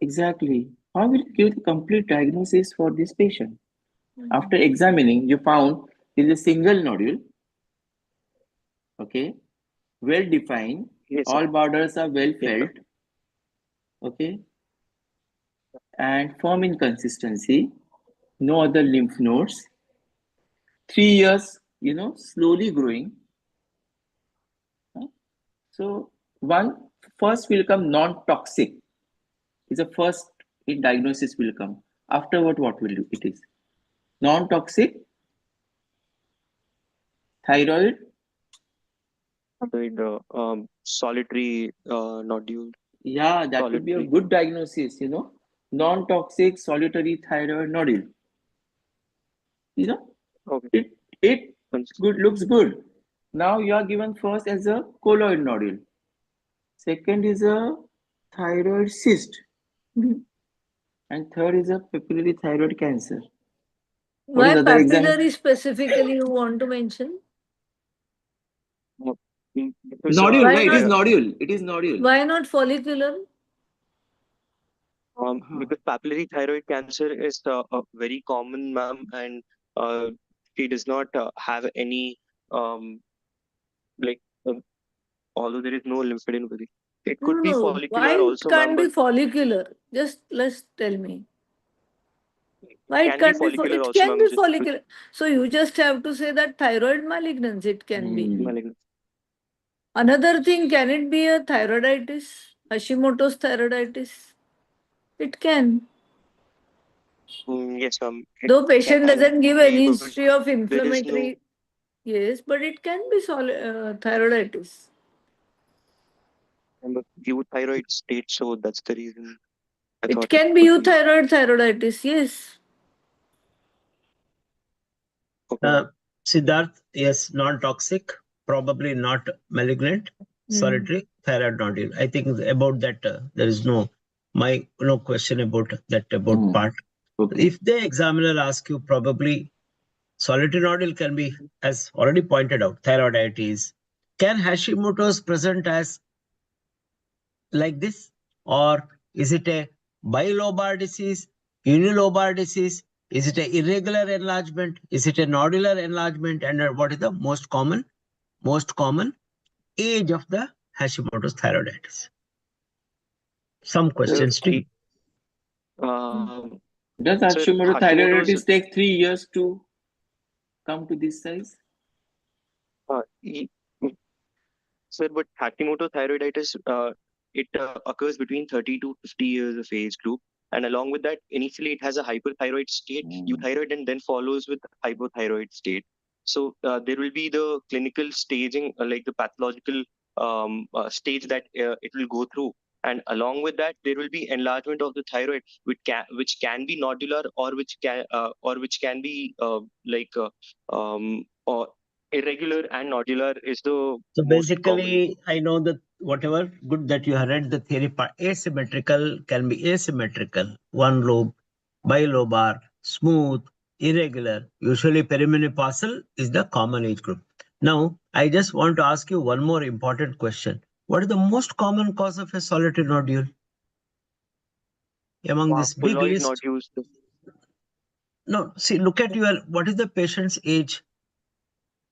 S4: Exactly. How will you give the complete diagnosis for this patient? After examining, you found It is a single nodule. Okay, well defined.
S3: Yes, sir.
S4: All borders are well
S3: Yes, sir.
S4: felt. Okay, and firm in consistency. No other lymph nodes. 3 years, slowly growing. So first will come non-toxic. Is the first in diagnosis will come. Afterward, what will do? It is non-toxic thyroid.
S3: Solitary nodule.
S4: Yeah, that would be a
S3: Solitary.
S4: good diagnosis. Non-toxic solitary thyroid nodule.
S3: Okay.
S4: It looks good. Now you are given first as a colloid nodule. Second is a thyroid cyst. And third is a papillary thyroid cancer. What
S5: Why
S4: is other exam?
S5: papillary specifically you want to mention?
S3: Because,
S4: Nodule,
S5: Why
S4: yeah, it is
S5: not-
S4: nodule. It is nodule.
S5: Why not follicular?
S3: Because papillary thyroid cancer is very common, ma'am, and she does not have any like although there is no lymphadenopathy. It could be
S5: No.
S3: follicular
S5: Why it
S3: also, ma'am,
S5: can't be
S3: but
S5: follicular? Just tell me. Why it
S3: can be
S5: can't be
S3: follicular
S5: it
S3: also,
S5: can
S3: ma'am.
S5: be
S3: Just
S5: follicular. So you just have to say that thyroid malignancy it can be.
S3: malignant.
S5: Another thing, can it be a thyroiditis? Hashimoto's thyroiditis? It can.
S3: Yes, ma'am. It
S5: Though patient
S3: can
S5: doesn't give
S3: be,
S5: any
S3: but
S5: history of
S3: there is no
S5: inflammatory. Yes, but it can be thyroiditis.
S3: euthyroid state, so that's the reason I
S5: It
S3: thought
S5: can be
S3: could be.
S5: thyroiditis, yes.
S3: Okay.
S1: Siddharth, yes, non-toxic, probably not malignant, solitary thyroid nodule. I think about that there is no question about that part.
S4: Okay.
S1: If the examiner asks you, probably solitary nodule can be, as already pointed out, thyroiditis. Can Hashimoto's present as like this, or is it a bilobar disease, unilobar disease? Is it a irregular enlargement? Is it a nodular enlargement? And what is the most common age of the Hashimoto's thyroiditis? Some questions too.
S4: Does
S3: Sir,
S4: Hashimoto
S3: Hashimoto's
S4: thyroiditis take 3 years to come to this size?
S3: e- Sir, but Hashimoto thyroiditis, it occurs between 30 to 50 years of age group. And along with that, initially it has a hyperthyroid state, euthyroid, and then follows with hypothyroid state. So there will be the clinical staging, like the pathological stage that it will go through. And along with that, there will be enlargement of the thyroid, which can be nodular or which can be or irregular and nodular is the
S1: So
S3: most common.
S1: basically, I know that whatever good that you have read the theory part, asymmetrical can be asymmetrical, one lobe, bilobar, smooth, irregular. Usually perimenopausal is the common age group. Now, I just want to ask you one more important question. What is the most common cause of a solitary nodule among this big
S3: Colloid
S1: list?
S3: nodules.
S1: No, see, look at what is the patient's age?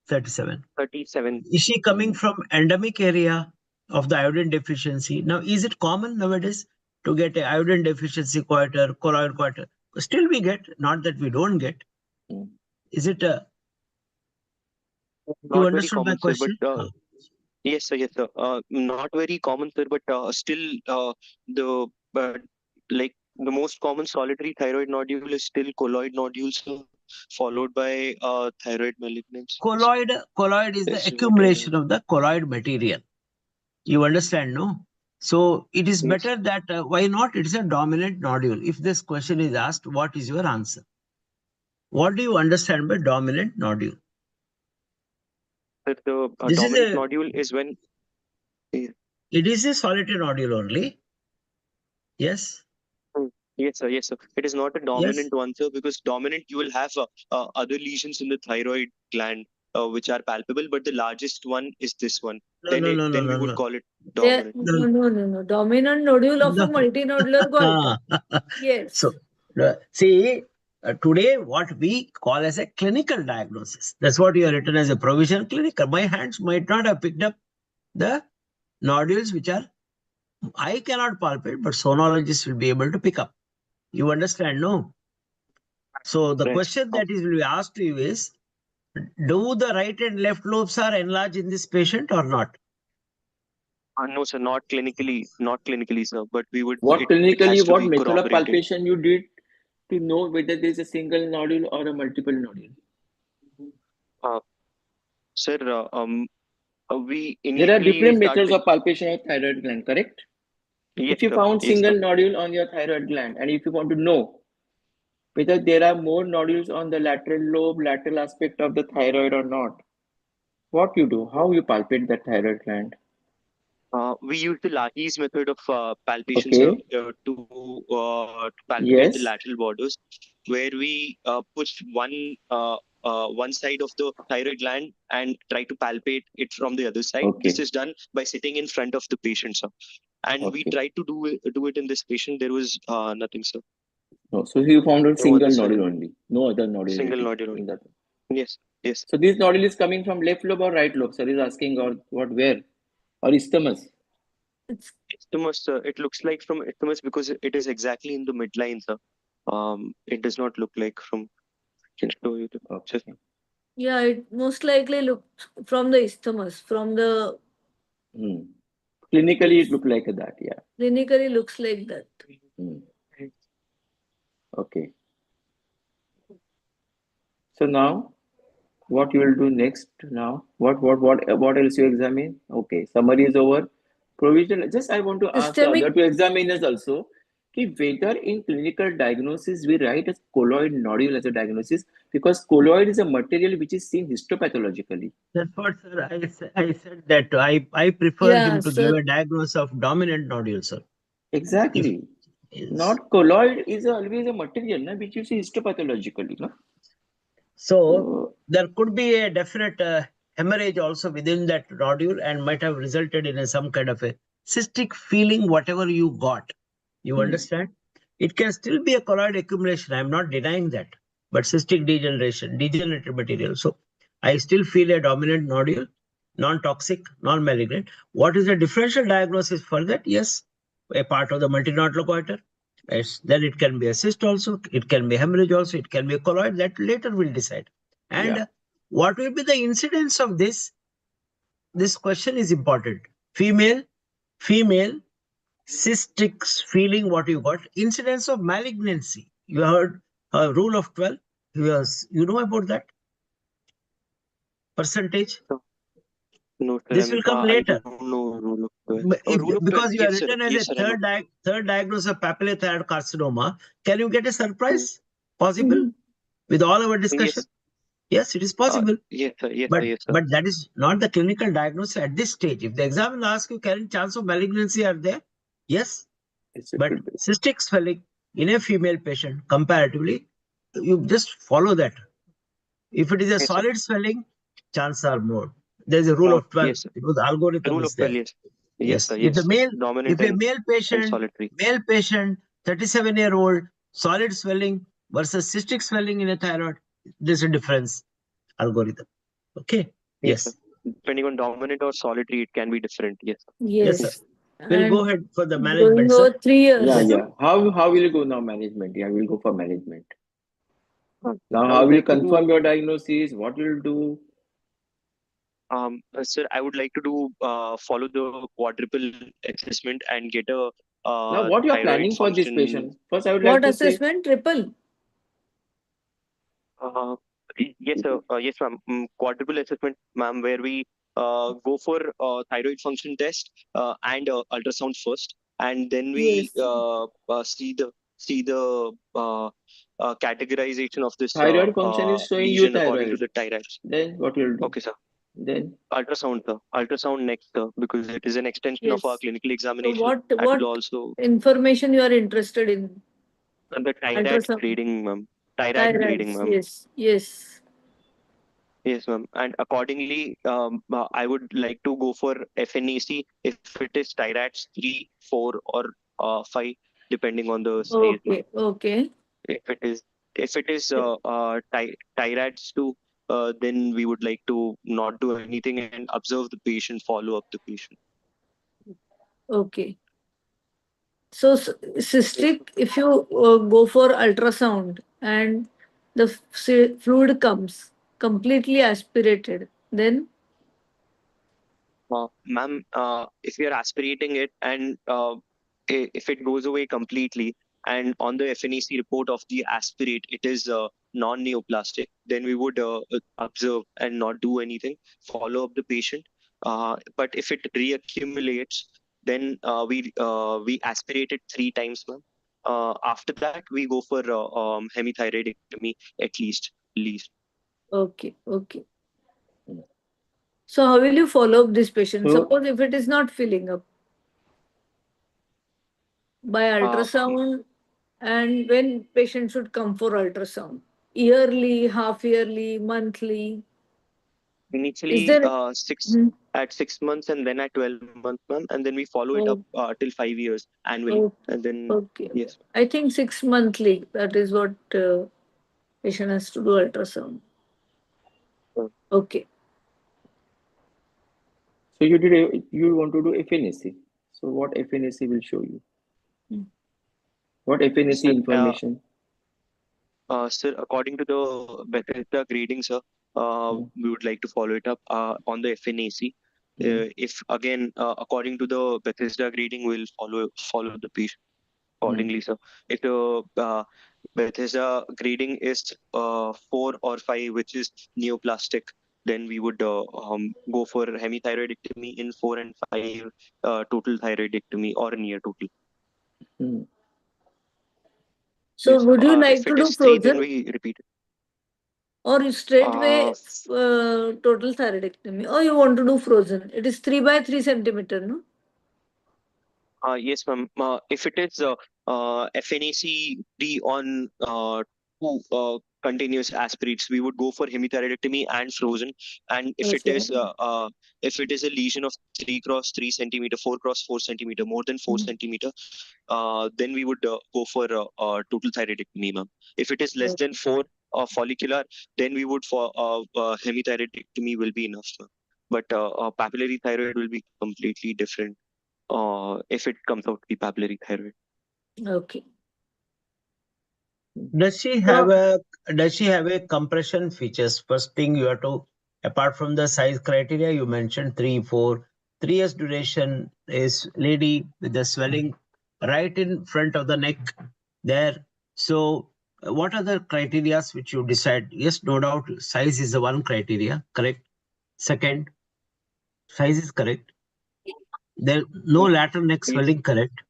S1: 37.
S3: 37.
S1: Is she coming from endemic area of the iodine deficiency? Now, is it common nowadays to get a iodine deficiency coiter, colloid coiter? Still we get, not that we don't get. Is it you
S3: Not very
S1: understood my
S3: common, sir, but
S1: question?
S3: yes, sir, yes, sir. Not very common, sir, but still the like the most common solitary thyroid nodule is still colloid nodules, sir, followed by thyroid malignancies.
S1: Colloid is the
S3: Is what
S1: accumulation of the colloid material. You understand, no? So it is
S3: Yes.
S1: better that why not? It's a dominant nodule. If this question is asked, what is your answer? What do you understand by dominant nodule?
S3: That the
S1: This is
S3: dominant nodule is when
S1: it is a solitary nodule only. Yes.
S3: Yes, sir. Yes, sir. It is not a dominant one, sir, because dominant you will have other lesions in the thyroid gland which are palpable, but the largest one is this one.
S1: No,
S3: Then
S1: no, no, no,
S3: then we
S1: no,
S3: would
S1: no.
S3: call it
S5: There,
S3: dominant.
S5: no. Dominant nodule of a
S1: No.
S5: multinodular goiter. Yes.
S1: So, see, today what we call as a clinical diagnosis. That's what you have written as a provisional clinical. My hands might not have picked up the nodules which are, I cannot palpate, but sonologists will be able to pick up. You understand, no? So the
S3: Right.
S1: question that is will be asked to you is, do the right and left lobes are enlarged in this patient or not?
S3: No, sir, not clinically, sir. But we would.
S4: What
S3: It
S4: clinically,
S3: has to
S4: what
S3: be
S4: method of
S3: corroborated.
S4: palpation you did to know whether there is a single nodule or a multiple nodule?
S3: Sir, we
S4: There are
S3: initially
S4: different methods
S3: started.
S4: of palpation of thyroid gland, correct?
S3: Yes,
S4: If you
S3: sir.
S4: found
S3: Yes,
S4: single
S3: sir.
S4: nodule on your thyroid gland, and if you want to know whether there are more nodules on the lateral lobe, lateral aspect of the thyroid or not, what you do? How you palpate the thyroid gland?
S3: We use the Lahey's method of palpation, sir,
S4: Okay.
S3: to palpate the
S4: Yes.
S3: lateral borders, where we push one side of the thyroid gland and try to palpate it from the other side.
S4: Okay.
S3: This is done by sitting in front of the patient, sir. And we
S4: Okay.
S3: tried to do it in this patient. There was nothing, sir.
S4: No. So you found a
S3: No
S4: single
S3: other
S4: nodule
S3: swelling.
S4: only, no other
S3: Single
S4: nodulity
S3: nodule.
S4: in that.
S3: Yes. Yes.
S4: So this nodule is coming from left lobe or right lobe? Sir is asking, or what, where? Or isthmus?
S5: It's
S3: Isthmus, it looks like from isthmus because it is exactly in the midline, sir. It does not look like from. I can show you the picture.
S4: Okay.
S5: yeah, it most likely looks from the isthmus, from the
S4: Clinically, it looked like that. Yeah.
S5: clinically looks like that.
S4: Okay. So now, what you will do next? Now, what else you examine? Okay. Summary is over. Provisional. Just I want to ask the
S5: Systemic,
S4: other two examiners also, whether in clinical diagnosis we write a colloid nodule as a diagnosis, because colloid is a material which is seen histopathologically.
S1: That's what, sir. I said that I prefer
S5: yeah,
S1: him to give a diagnosis of dominant nodule, sir. If
S4: Exactly.
S1: yes.
S4: Not colloid is always a material, na, which you see histopathologically. No?
S1: So there could be a definite hemorrhage also within that nodule and might have resulted in some kind of a cystic feeling, whatever you got. You understand? It can still be a colloid accumulation. I'm not denying that. But cystic degeneration, degenerative material. So I still feel a dominant nodule, non-toxic, non-malignant. What is the differential diagnosis for that? Yes, a part of the multinodular goiter. Yes, then it can be a cyst also, it can be hemorrhage also, it can be a colloid, that later we'll decide. And
S4: Yeah.
S1: what will be the incidence of this? This question is important. Female, cystic feeling, what you got, incidence of malignancy. You heard rule of 12. You know about that percentage?
S3: No, sir.
S1: This will come
S3: I
S1: later.
S3: don't know rule of 12. Oh, rule of 12.
S1: Because you are
S3: Yes, sir.
S1: written as
S3: Yes,
S1: a
S3: sir.
S1: third diagnosis of papillary thyroid carcinoma, can you get a surprise?
S3: Mm-hmm.
S1: Possible with all our discussion?
S3: Yes.
S1: Yes, it is possible.
S3: Yes, sir. Yes,
S1: But
S3: sir. Yes, sir.
S1: but that is not the clinical diagnosis at this stage. If the examiner asks you, can chance of malignancy are there? Yes. But cystic swelling in a female patient, comparatively, you just follow that. If it is a
S3: Yes, sir.
S1: solid swelling, chances are more. There is a rule of 12.
S3: Yes, sir.
S1: It was algorithm
S3: Rule
S1: is
S3: of 12.
S1: there.
S3: Yes. Yes, sir.
S1: If
S3: Yes. Dominant
S1: a
S3: and solitary.
S1: male patient, 37-year-old, solid swelling versus cystic swelling in a thyroid, there's a difference algorithm. Okay.
S3: Yes, sir.
S1: Yes.
S3: Depending on dominant or solitary, it can be different. Yes.
S1: Yes, sir.
S5: yes.
S1: We'll go
S5: And
S1: ahead for the
S5: going
S1: management, sir.
S5: over 3 years.
S4: Yeah,
S1: Yes.
S4: yeah. How will you go now, management? Yeah, we'll go for management. Now,
S3: I
S4: how
S3: would
S4: will you
S3: like to do,
S4: confirm your diagnosis? What you'll do?
S3: sir, I would like to do follow the quadruple assessment and get a
S4: Now, what you are
S3: thyroid
S4: planning for this
S3: function.
S4: patient? First, I would like
S5: What
S4: to say,
S5: assessment? Triple?
S3: Yes, sir. Yes, ma'am. Quadruple assessment, ma'am, where we go for thyroid function test and ultrasound first, and then we
S5: Yes.
S3: see the categorization of this
S4: thyroid function is showing you
S3: lesion according to
S4: thyroid.
S3: the thyroid.
S4: Then what you'll do?
S3: Okay, sir.
S4: Then
S3: Ultrasound, sir. Ultrasound next, sir, because it is an extension of our
S5: Yes.
S3: clinical
S5: So
S3: examination.
S5: what
S3: That will
S5: what
S3: also
S5: information you are interested in?
S3: the thyroid
S5: Ultrasound.
S3: grading, ma'am. Thyroid grading,
S5: Thyroids.
S3: ma'am.
S5: Yes. Yes.
S3: Yes, ma'am. And accordingly, I would like to go for FNEC if it is TIRATS 3, 4, or 5, depending on the size, ma'am.
S5: Okay. Okay.
S3: If it is If it is Thyroids too, then we would like to not do anything and observe the patient, follow up the patient.
S5: Okay. So cystic, if you go for ultrasound and the fluid comes completely aspirated, then
S3: Ma'am, if you're aspirating it and if it goes away completely, and on the FNAC report of the aspirate, it is non-neoplastic, then we would observe and not do anything, follow up the patient. But if it reaccumulates, then we aspirate it 3 times, ma'am. After that, we go for hemithyroidectomy at least.
S5: okay, okay. So how will you follow up this patient?
S4: So-
S5: Suppose if it is not filling up by ultrasound, and when patient should come for ultrasound? Yearly, half yearly, monthly? Is
S3: Initially,
S5: there? Hmm.
S3: at 6 months and then at 12 months, ma'am, and then we follow it up
S5: Oh,
S3: till 5 years annually,
S5: oh,
S3: and then
S5: okay.
S3: yes.
S5: I think 6 monthly. That is what patient has to do ultrasound. Okay.
S4: So you want to do FNAC. So what FNAC will show you?
S5: Hmm.
S4: What FNAC
S3: Sir,
S4: information?
S3: sir, according to the Bethesda grading, sir, we would like to follow it up on the FNAC. If again, according to the Bethesda grading, we'll follow the patient accordingly, sir. If the Bethesda grading is 4 or 5, which is neoplastic, then we would go for hemithyroidectomy in 4 and 5, total thyroidectomy or near total.
S5: So
S3: Yes.
S5: would you like
S3: If
S5: to
S3: it
S5: do
S3: is 3, then
S5: frozen
S3: we repeat it.
S5: or you straightway
S3: Uh,
S5: total thyroidectomy? Or you want to do frozen? It is 3 by 3 centimeter, no?
S3: Yes, ma'am. If it is FNAC on 2 continuous aspirates, we would go for hemithyroidectomy and frozen. And
S5: Okay.
S3: if it is a lesion of 3 x 3 centimeter, 4 x 4 centimeter, more than 4 centimeter, then we would go for total thyroidectomy, ma'am. If it is less than 4 follicular, then we would for hemithyroidectomy will be enough, ma'am. But papillary thyroid will be completely different if it comes out to be papillary thyroid.
S5: Okay.
S1: Does she have a compression features? First thing you have to, apart from the size criteria, you mentioned 3, 4, 3 years duration is lady with the swelling right in front of the neck there. So what are the criteria which you decide? Yes, no doubt, size is the one criteria, correct? Second, size is correct. There no lateral neck swelling, correct?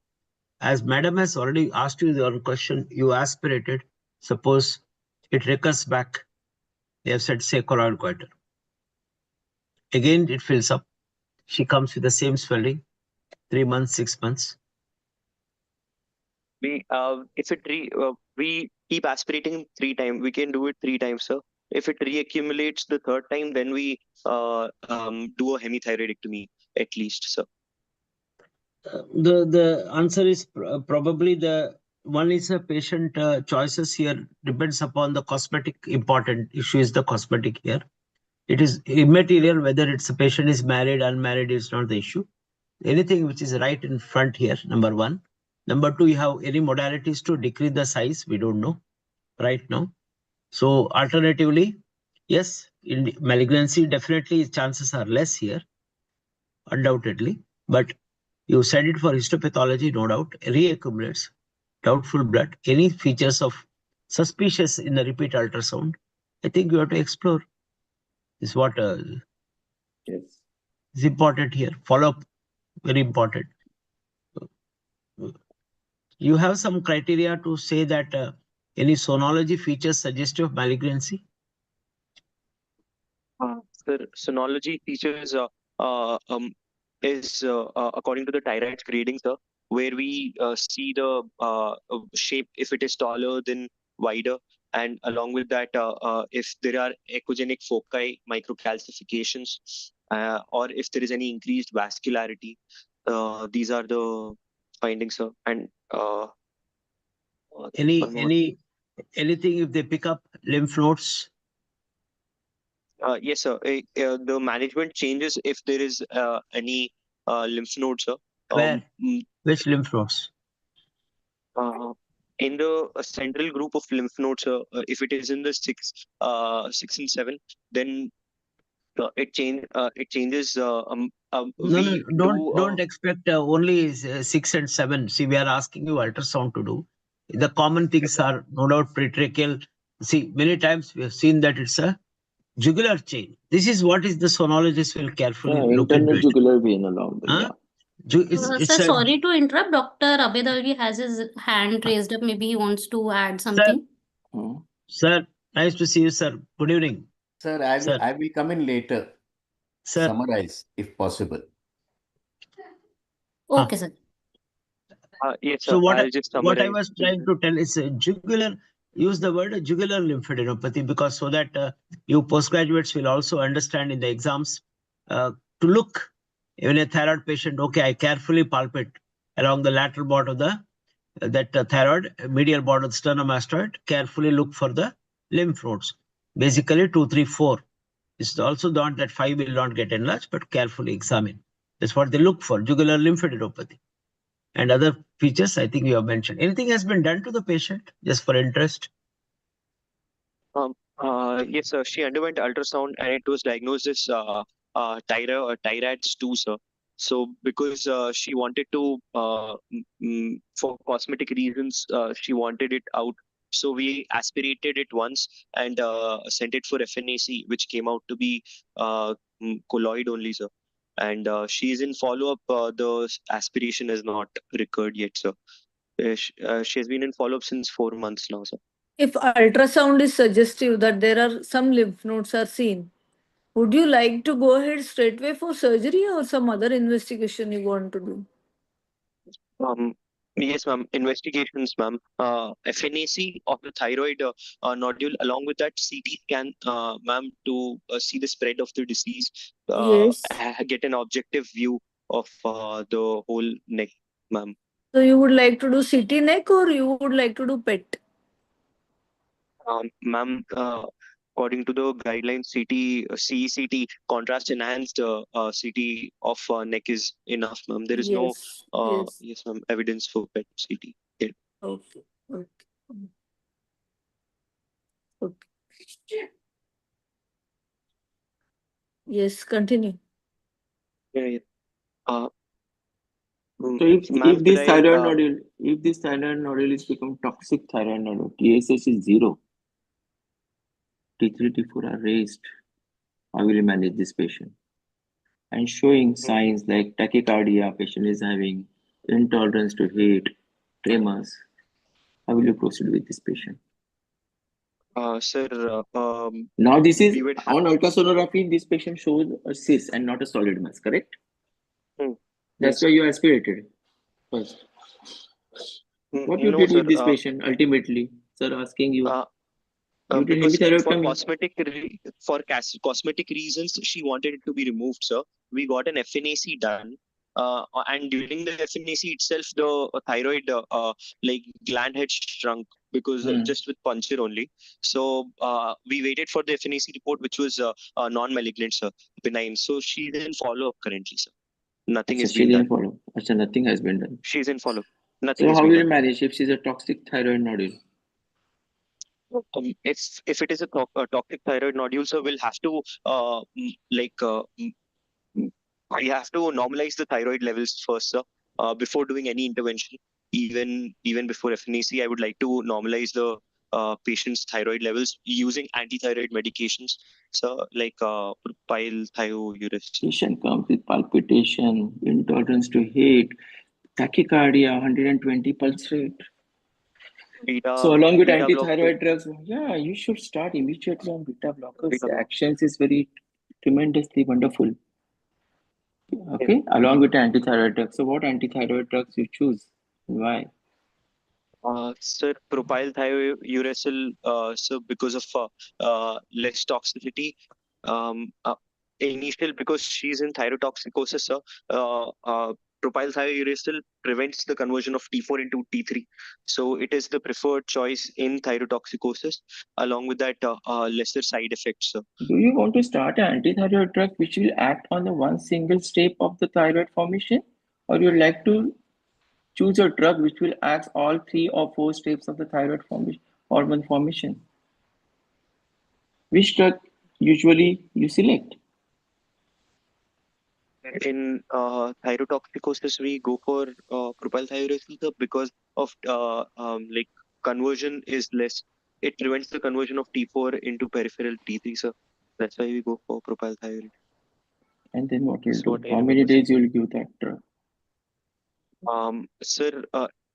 S1: As madam has already asked you your question, you aspirated. Suppose it recurs back. They have said sacral goiter. Again, it fills up. She comes with the same swelling, 3 months, 6 months.
S3: We keep aspirating 3 times. We can do it 3 times, sir. If it reaccumulates the third time, then we do a hemithyroidectomy at least, sir.
S1: The answer is probably the one is a patient choices here depends upon the cosmetic. Important issue is the cosmetic here. It is immaterial whether it's a patient is married, unmarried is not the issue. Anything which is right in front here, number one. Number two, you have any modalities to decrease the size? We don't know right now. So alternatively, yes, in malignancy, definitely chances are less here, undoubtedly. But you said it for histopathology, no doubt, reaccumulates, doubtful blood, any features of suspicious in the repeat ultrasound. I think you have to explore. Is what
S4: Yes.
S1: is important here. Follow up, very important. You have some criteria to say that any sonology features suggestive of malignancy?
S3: Sir, sonology features is according to the Thyroid's grading, sir, where we see the shape if it is taller than wider, and along with that, if there are echogenic foci, microcalcifications, or if there is any increased vascularity. These are the findings, sir. And one more.
S1: Any Anything if they pick up lymph nodes?
S3: Yes, sir. The management changes if there is any lymph nodes, sir.
S1: Where? Which lymph nodes?
S3: In the central group of lymph nodes, if it is in the 6 and 7, then it changes.
S1: No,
S3: We
S1: don't expect only 6 and 7. See, we are asking you ultrasound to do. The common things are no doubt pretracheal. See, many times we have seen that it's a jugular chain. This is what is the sonologist will carefully look into
S4: Internal
S1: it.
S4: jugular vein along the,
S1: Huh? It's
S2: Sir,
S1: a
S2: sorry to interrupt. Dr. Abed Alvi has his hand raised up. Maybe he wants to add
S1: sir,
S2: something.
S1: sir. Nice to see you, sir. Good evening,
S6: Sir,
S1: sir.
S6: I will come in later.
S1: Sir.
S6: Summarize if possible.
S2: Okay, sir.
S3: Yes, sir.
S1: So what
S3: I'll just
S1: what I
S3: summarize.
S1: was trying to tell is jugular. Use the word jugular lymphadenopathy because so that you postgraduates will also understand in the exams to look even a thyroid patient. Okay, I carefully palpate along the lateral border of the thyroid, medial border of the sternomastoid. Carefully look for the lymph nodes. Basically 2, 3, 4. It's also not that 5 will not get enlarged, but carefully examine. That's what they look for, jugular lymphadenopathy. And other features I think you have mentioned. Anything has been done to the patient just for interest?
S3: Yes, sir. She underwent ultrasound and it was diagnosed as Thyroid's 2, sir. So because she wanted to, for cosmetic reasons, she wanted it out. So we aspirated it once and sent it for FNAC, which came out to be colloid only, sir. And she is in follow-up. The aspiration has not recurred yet, sir. She has been in follow-up since 4 months now, sir.
S5: If ultrasound is suggestive that there are some lymph nodes are seen, would you like to go ahead straightway for surgery or some other investigation you want to do?
S3: Yes, ma'am. Investigations, ma'am. FNAC of the thyroid nodule, along with that CT scan, ma'am, to see the spread of the disease,
S5: Yes.
S3: get an objective view of the whole neck, ma'am.
S5: So you would like to do CT neck or you would like to do PET?
S3: Ma'am, according to the guidelines, CECT, contrast enhanced CT of neck is enough, ma'am. There is no,
S5: Yes.
S3: yes, ma'am, evidence for PET CT. Yeah.
S5: Okay. Okay. Yes, continue.
S3: Yeah.
S4: So
S3: Ma'am,
S4: if this
S3: could I,
S4: thyroid nodule is become toxic thyroid nodule, TSH is 0, T3, T4 are raised, how will you manage this patient? And showing signs like tachycardia, patient is having intolerance to heat, tremors, how will you proceed with this patient?
S3: sir,
S4: Now this is
S3: we would have,
S4: on ultrasonography, this patient shows a cyst and not a solid mass, correct? That's
S3: yes.
S4: why you aspirated first. What you
S3: No,
S4: did
S3: sir.
S4: with this patient ultimately? Sir asking you. You did
S3: Because for
S4: hemithyroidectomy.
S3: cosmetic reasons, she wanted it to be removed, sir. We got an FNAC done. And during the FNAC itself, the thyroid like gland had shrunk because just with puncture only. So we waited for the FNAC report, which was non-malignant, sir, benign. So she's in follow-up currently, sir. Nothing has been done.
S4: Achha, nothing has been done.
S3: She's in follow-up. Nothing
S4: So
S3: has
S4: how
S3: been
S4: will you
S3: done.
S4: manage if she's a toxic thyroid nodule?
S3: If it is a toxic thyroid nodule, so we'll have to we have to normalize the thyroid levels first, sir, before doing any intervention. Even before FNAC, I would like to normalize the patient's thyroid levels using anti-thyroid medications, so like propyl thiouresil.
S4: Patient comes with palpitation, intolerance to heat, tachycardia, 120 pulse rate. So along with
S3: beta
S4: anti-thyroid drugs, yeah, you should start immediately on beta blockers. The actions is very tremendously wonderful. Okay, along with anti-thyroid drugs. So what anti-thyroid drugs you choose and why?
S3: Sir, propyl thiouresil, so because of less toxicity, initial because she's in thyrotoxicosis, sir. propylthiouracil prevents the conversion of T4 into T3. So it is the preferred choice in thyrotoxicosis, along with that lesser side effects.
S4: Do you want to start an antithyroid drug which will act on the one single step of the thyroid formation, or you like to choose a drug which will act all 3 or 4 steps of the thyroid formation, hormone formation? Which drug usually you select?
S3: In thyrotoxicosis, we go for propylthiouracil because of like conversion is less. It prevents the conversion of T4 into peripheral T3, so that's why we go for propylthiouracil.
S4: And then what will
S3: That's
S4: do?
S3: what I
S4: How many
S3: remember, sir.
S4: days you will give that drug?
S3: Sir,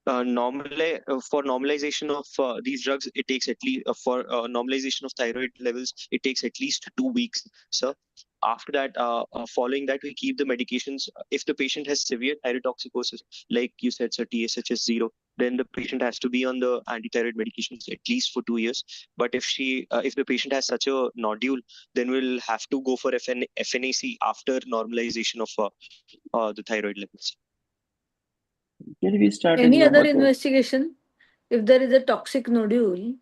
S3: for normalization of these drugs, it takes at least for normalization of thyroid levels, it takes at least 2 weeks, sir. After that, following that, we keep the medications. If the patient has severe thyrotoxicosis, like you said, sir, TSH is 0, then the patient has to be on the antithyroid medications at least for 2 years. But if the patient has such a nodule, then we'll have to go for FNAC after normalization of the thyroid levels.
S4: Will we start
S5: Any
S4: a
S5: other
S4: new
S5: investigation? If there is a toxic nodule,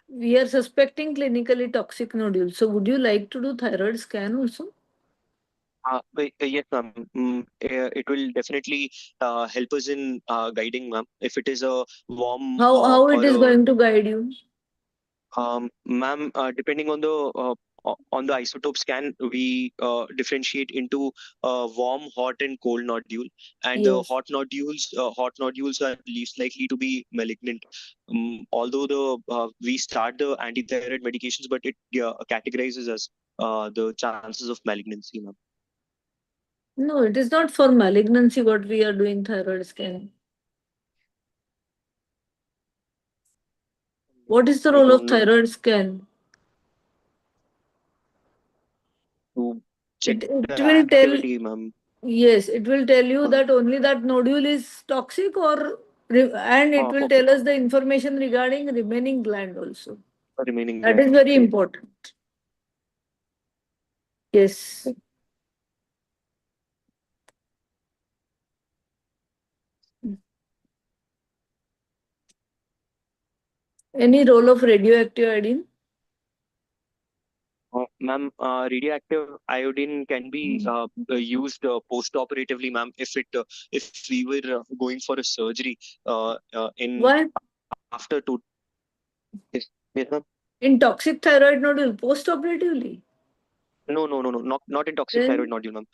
S5: we are suspecting clinically toxic nodule. So would you like to do thyroid scan also?
S3: Yes, ma'am. It will definitely help us in guiding, ma'am. If it is a warm
S5: How it
S3: or
S5: is
S3: a
S5: going to guide you?
S3: ma'am, depending on the isotope scan, we differentiate into warm, hot, and cold nodule. And the
S5: Yes.
S3: hot nodules are least likely to be malignant. Although we start the antithyroid medications, but it categorizes as the chances of malignancy, ma'am.
S5: No, it is not for malignancy what we are doing thyroid scan. What is the
S3: I
S5: role of
S3: don't know.
S5: thyroid scan?
S3: To check
S5: It
S3: the
S5: will tell,
S3: activity, ma'am.
S5: yes, it will tell you that only that nodule is toxic, and it will tell us the information regarding remaining gland also.
S3: Remaining
S5: That
S3: gland.
S5: is very
S3: Okay.
S5: important. Yes. Any role of radioactive iodine?
S3: Ma'am, radioactive iodine can be used post-operatively, ma'am, if we were going for a surgery in
S5: Why?
S3: after 2. Yes, yes, ma'am.
S5: In toxic thyroid nodule, post-operatively?
S3: No, not in toxic
S5: Then-
S3: thyroid nodule, ma'am.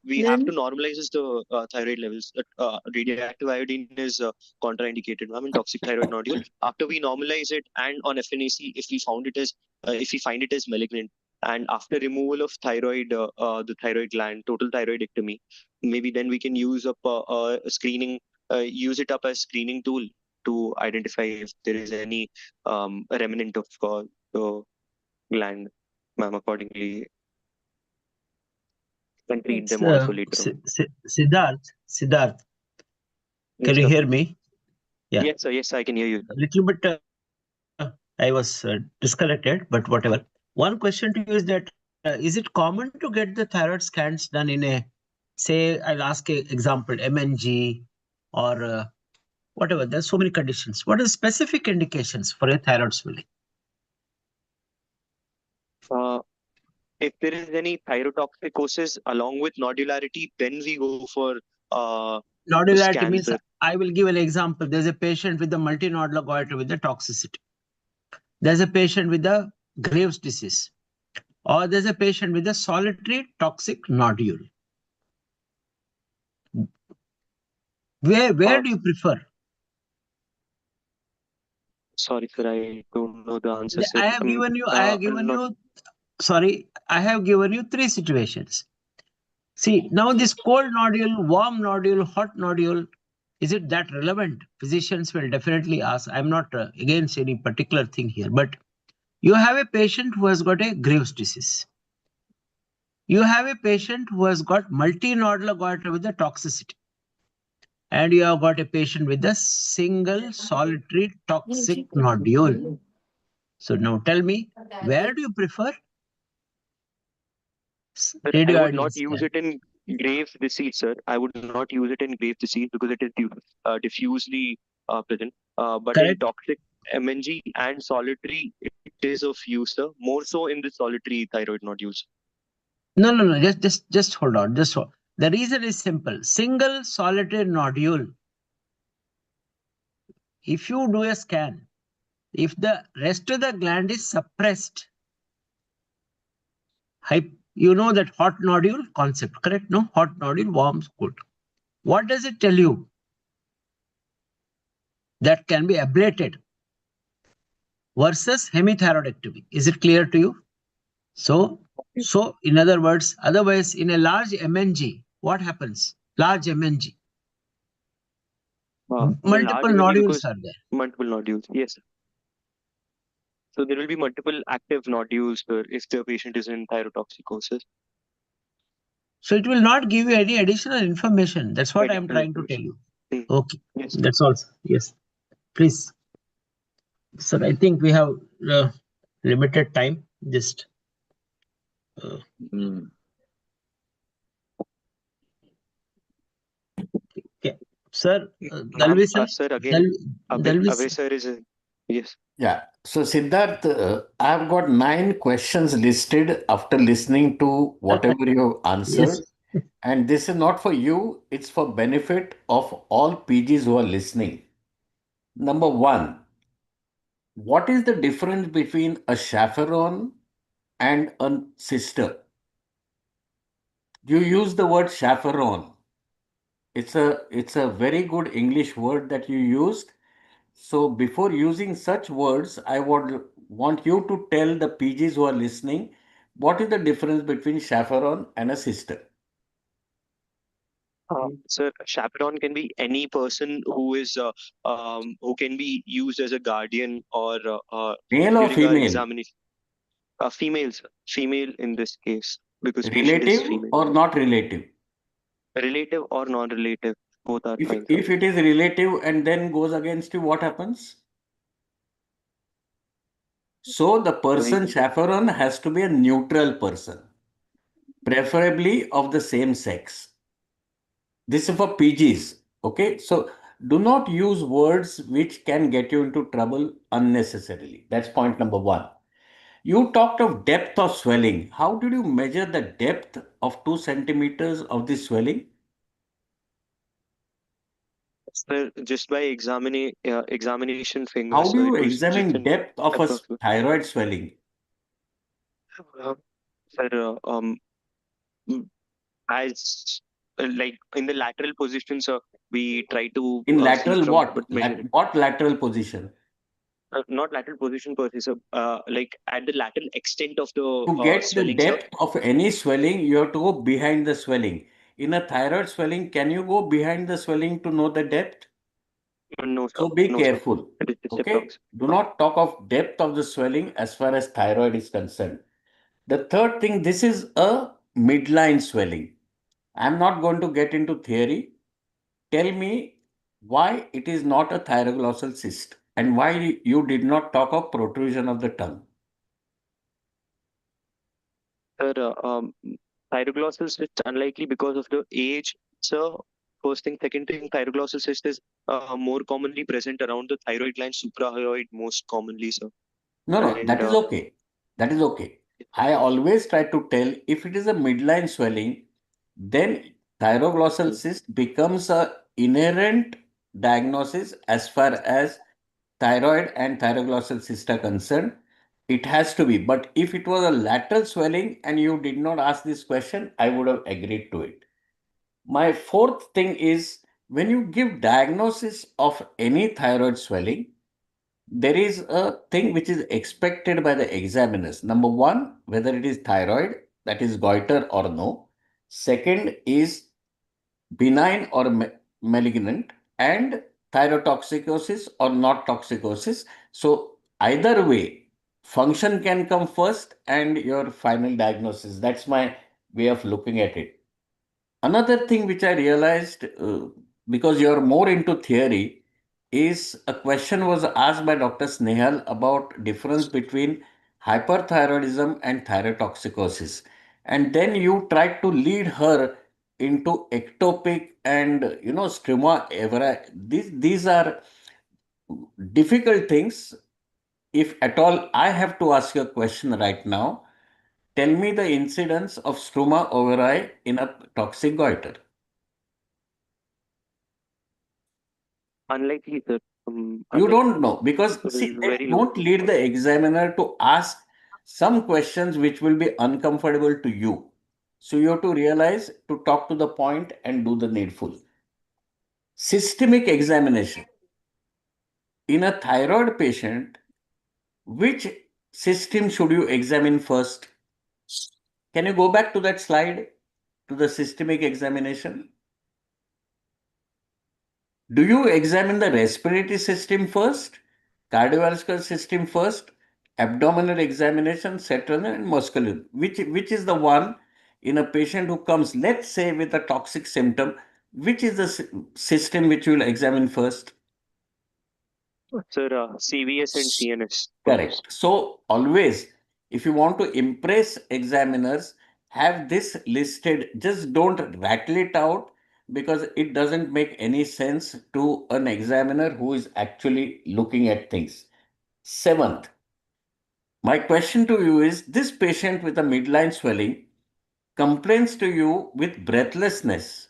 S3: We have to normalize the thyroid levels. Radioactive iodine is contraindicated, ma'am, in toxic thyroid nodule. After we normalize it, and on FNAC, if we find it as malignant, and after removal of the thyroid gland, total thyroidectomy, maybe then we can use use it up as screening tool to identify if there is any remnant of the gland, ma'am. Accordingly, can treat them also later on.
S1: Siddharth,
S3: Yes,
S1: can you
S3: sir.
S1: hear me? Yeah.
S3: Yes, sir. Yes, I can hear you.
S1: A little bit, I was disconnected, but whatever. One question to you is that, is it common to get the thyroid scans done in say, I'll ask an example, MNG or whatever. There's so many conditions. What are the specific indications for a thyroid swelling?
S3: If there is any thyrotoxicosis along with nodularity, then we go for
S1: Nodularity
S3: scans,
S1: means,
S3: sir.
S1: I will give an example. There's a patient with the multinodular goiter with the toxicity. There's a patient with the Graves' disease. Or there's a patient with a solitary toxic nodule. Where do you prefer?
S3: Sorry, sir, I don't know the answer, sir.
S1: I have given you, sorry, I have given you 3 situations. See, now this cold nodule, warm nodule, hot nodule, is it that relevant? Physicians will definitely ask. I'm not against any particular thing here, but you have a patient who has got a Graves' disease. You have a patient who has got multinodular goiter with the toxicity. And you have got a patient with a single solitary toxic nodule. So now tell me, where do you prefer
S3: I would not use it in Graves' disease, sir, I would not use it in Graves' disease because it is diffusely present. But in
S1: Correct?
S3: toxic MNG and solitary, it is of use, sir. More so in the solitary thyroid nodules.
S1: No. Just hold on. Just hold. The reason is simple. Single solitary nodule. If you do a scan, if the rest of the gland is suppressed, you know that hot nodule concept, correct? No, hot nodule, warm, cold. What does it tell you? That can be ablated versus hemithyroidectomy. Is it clear to you? So in other words, otherwise, in a large MNG, what happens? Large MNG,
S3: A large
S1: multiple
S3: MNG
S1: nodules
S3: because
S1: are there.
S3: multiple nodules. Yes, sir. So there will be multiple active nodules, sir, if the patient is in thyrotoxicosis.
S1: So it will not give you any additional information. That's what I'm
S3: Additional
S1: trying to tell
S3: information.
S1: you.
S3: Mm.
S1: Okay,
S3: Yes.
S1: that's all. Yes, please. Sir, I think we have limited time. Just
S4: Mm.
S1: okay, sir. Dalvi sir.
S3: Sir, again,
S1: Dalvi
S3: Abhay
S1: sir.
S3: sir is yes.
S6: Yeah. So, Siddharth, I've got 9 questions listed after listening to whatever you
S1: Yes.
S6: answered. And this is not for you, it's for benefit of all PGs who are listening. Number one, what is the difference between a chaperone and a sister? You use the word chaperone. It's a very good English word that you used. So before using such words, I would want you to tell the PGs who are listening what is the difference between chaperone and a sister.
S3: Sir, chaperone can be any person who is who can be used as a guardian or
S6: Male or
S3: during our
S6: female?
S3: examination. Female, sir. Female in this case because patient is
S6: Relative
S3: female.
S6: or not relative?
S3: Relative or non-relative, both are
S6: If,
S3: fine, sir.
S6: if it is relative and then goes against you, what happens? So the person chaperone has to be a neutral person, preferably of the same sex. This is for PGs. Okay. So do not use words which can get you into trouble unnecessarily. That's point number one. You talked of depth of swelling. How did you measure the depth of 2 centimeters of the swelling?
S3: Sir, just by examination
S6: How
S3: fingers,
S6: do
S3: sir,
S6: you
S3: it was just
S6: examine
S3: an
S6: depth of a
S3: approximate.
S6: thyroid swelling?
S3: Uh, sir, mm, as like in the lateral position, sir, we try to
S6: In
S3: see
S6: lateral
S3: from
S6: what?
S3: measure it.
S6: What lateral position?
S3: Not lateral position per se, sir. Like at the lateral extent of the
S6: To get the
S3: swelling, sir.
S6: depth of any swelling, you have to go behind the swelling. In a thyroid swelling, can you go behind the swelling to know the depth?
S3: No, sir.
S6: So be
S3: No, sir.
S6: careful.
S3: It is just
S6: Okay.
S3: approximate.
S6: Do not talk of depth of the swelling as far as thyroid is concerned. The third thing, this is a midline swelling. I'm not going to get into theory. Tell me why it is not a thyroglossal cyst and why you did not talk of protrusion of the tongue.
S3: Sir, thyroglossal cyst unlikely because of the age, sir. First thing, second thing, thyroglossal cyst is more commonly present around the thyroid gland suprahyoid most commonly, sir.
S6: No,
S3: And
S6: that is okay. That is okay. I always try to tell if it is a midline swelling, then thyroglossal cyst becomes a inherent diagnosis as far as thyroid and thyroglossal cyst are concerned. It has to be. But if it was a lateral swelling and you did not ask this question, I would have agreed to it. My fourth thing is when you give diagnosis of any thyroid swelling, there is a thing which is expected by the examiners. Number one, whether it is thyroid, that is goiter or no. Second is benign or malignant, and thyrotoxicosis or not toxicosis. So either way, function can come first and your final diagnosis. That's my way of looking at it. Another thing which I realized, because you're more into theory, is a question was asked by Dr. Snehal about difference between hyperthyroidism and thyrotoxicosis. And then you tried to lead her into ectopic and struma evra. These are difficult things. If at all I have to ask you a question right now, tell me the incidence of struma overi in a toxic goiter.
S3: Unlikely, sir.
S6: You
S3: Unlikely.
S6: don't know because
S3: It
S6: see,
S3: is
S6: they
S3: very low.
S6: don't lead the examiner to ask some questions which will be uncomfortable to you. So you have to realize to talk to the point and do the needful. Systemic examination. In a thyroid patient, which system should you examine first? Can you go back to that slide to the systemic examination? Do you examine the respiratory system first, cardiovascular system first, abdominal examination, central and muscular? Which is the one in a patient who comes, let's say, with a toxic symptom? Which is the system which you will examine first?
S3: Sir, CVS and CNS.
S6: Correct. So always, if you want to impress examiners, have this listed. Just don't rattle it out because it doesn't make any sense to an examiner who is actually looking at things. Seventh, my question to you is this patient with a midline swelling complains to you with breathlessness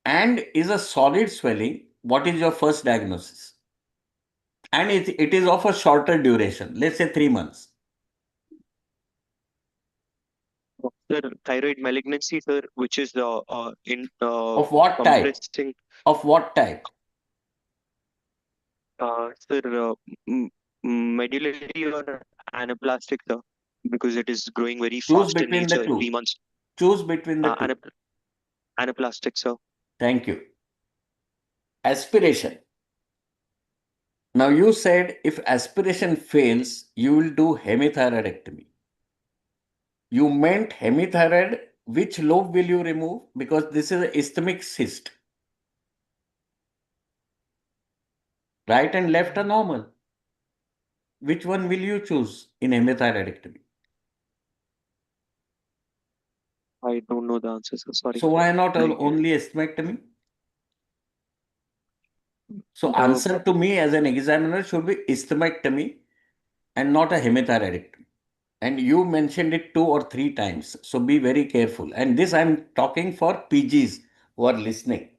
S6: and is a solid swelling. What is your first diagnosis? And it is of a shorter duration, let's say 3 months.
S3: Sir, thyroid malignancy, sir, which is in
S6: Of what type?
S3: compressing.
S6: Of what type?
S3: Sir, medullary or anaplastic, sir, because it is growing very
S6: Choose
S3: fast in
S6: between the
S3: nature in
S6: two.
S3: 3 months.
S6: Choose between the two.
S3: Anaplastic, sir.
S6: Thank you. Aspiration. Now you said if aspiration fails, you will do hemithyroidectomy. You meant hemithyroid. Which lobe will you remove? Because this is an isthmic cyst. Right and left are normal. Which one will you choose in hemithyroidectomy?
S3: I don't know the answer, sir. Sorry.
S6: So why not only isthmectomy? So
S3: The-
S6: answer to me as an examiner should be isthmectomy and not a hemithyroidectomy. And you mentioned it 2 or 3 times. So be very careful. And this I'm talking for PGs who are listening.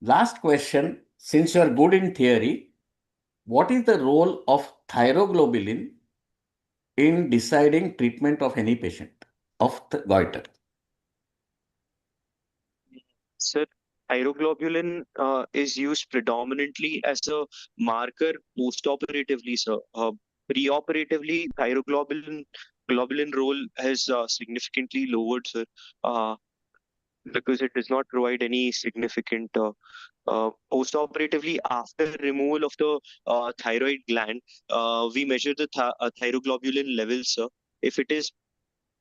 S6: Last question, since you are good in theory, what is the role of thyroglobulin in deciding treatment of any patient of the goiter?
S3: Sir, thyroglobulin is used predominantly as a marker post-operatively, sir. Pre-operatively, globulin role has significantly lowered, sir, because it does not provide any significant post-operatively after removal of the thyroid gland. We measure the thyroglobulin levels, sir. If it is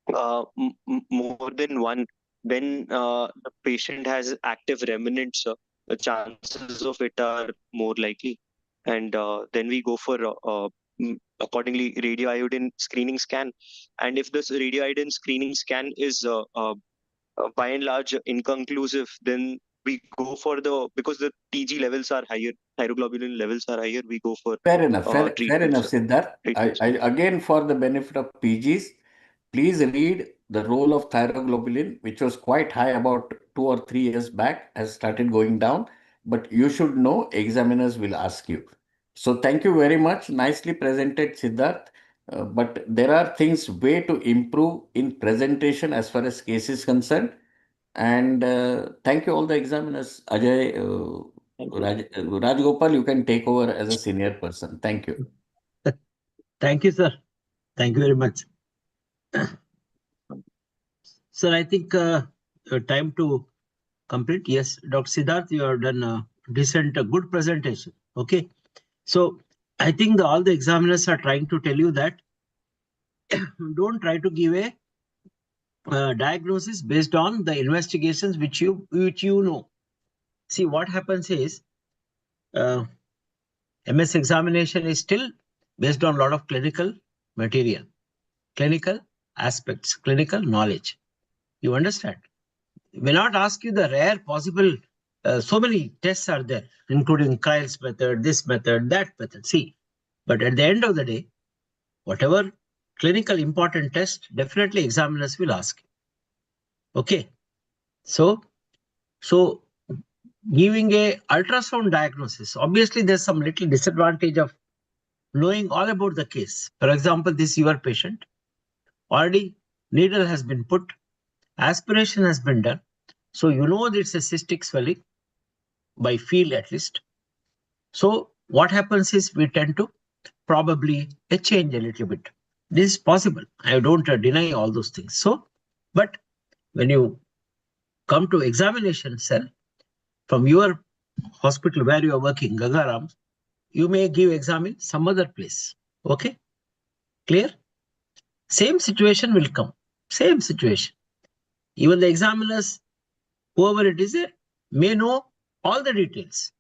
S3: more than one, then the patient has active remnants. The chances of it are more likely, and then we go for accordingly radioiodine screening scan. And if this radioiodine screening scan is by and large inconclusive, then we go for because the TG levels are higher, thyroglobulin levels are higher. We go for
S6: Fair enough, fair
S3: treatment,
S6: enough,
S3: sir.
S6: Siddharth.
S3: Treatment.
S6: Again, for the benefit of PGs, please read the role of thyroglobulin, which was quite high about 2 or 3 years back, has started going down. But you should know, examiners will ask you. So thank you very much. Nicely presented, Siddharth. But there are things way to improve in presentation as far as case is concerned. And thank you all the examiners. Ajay, Rajgopal, you can take over as a senior person. Thank you.
S1: Thank you, sir. Thank you very much. Sir, I think time to complete. Yes, Dr. Siddharth, you have done a decent, good presentation. Okay. So I think all the examiners are trying to tell you that don't try to give a diagnosis based on the investigations which you know. See, what happens is MS examination is still based on a lot of clinical material, clinical aspects, clinical knowledge. You understand? May not ask you the rare possible, so many tests are there, including Kyle's method, this method, that method. See, but at the end of the day, whatever clinical important test, definitely examiners will ask you. Okay. So giving a ultrasound diagnosis, obviously there's some little disadvantage of knowing all about the case. For example, this is your patient. Already needle has been put, aspiration has been done. So you know it's a cystic swelling by feel at least. So what happens is we tend to probably change a little bit. This is possible. I don't deny all those things. So, but when you come to examination cell from your hospital where you are working, Gangaram, you may give exam in some other place. Okay, clear? Same situation will come. Same situation. Even the examiners, whoever it is, may know all the details.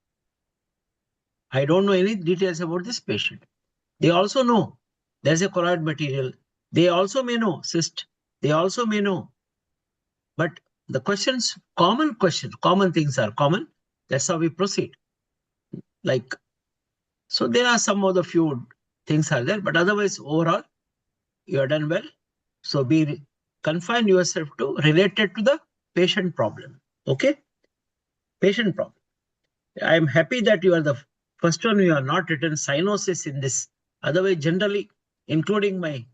S1: I don't know any details about this patient. They also know there's a choroid material. They also may know cyst. They also may know. But the questions, common things are common. That's how we proceed. Like, so there are some of the few things are there, but otherwise, overall, you are done well. So confine yourself to related to the patient problem. Okay? Patient problem. I am happy that you are the first one. You have not written cyanosis in this. Otherwise, generally, including my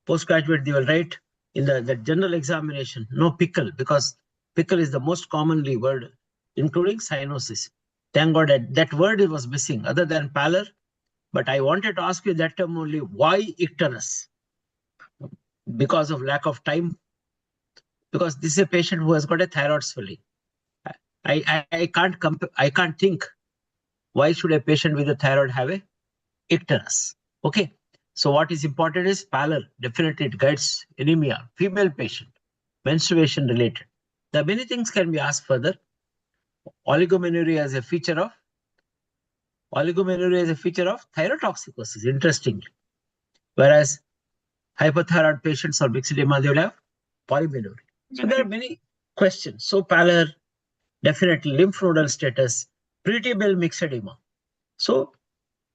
S1: postgraduate, they will write in the general examination, no pickle, because pickle is the most commonly word, including cyanosis. Thank God that word was missing, other than pallor. But I wanted to ask you that term only. Why icterus? Because of lack of time. Because this is a patient who has got a thyroid swelling. I can't think. Why should a patient with a thyroid have a icterus? Okay. So what is important is pallor. Definitely it guides anemia. Female patient, menstruation related. There are many things can be asked further. Oligomenorrhea as a feature of thyrotoxicosis, interestingly. Whereas hypothyroid patients or mixed edema, they will have polymenorrhea. So there are many questions. So pallor, definitely lymph nodal status, pretable mixed edema. So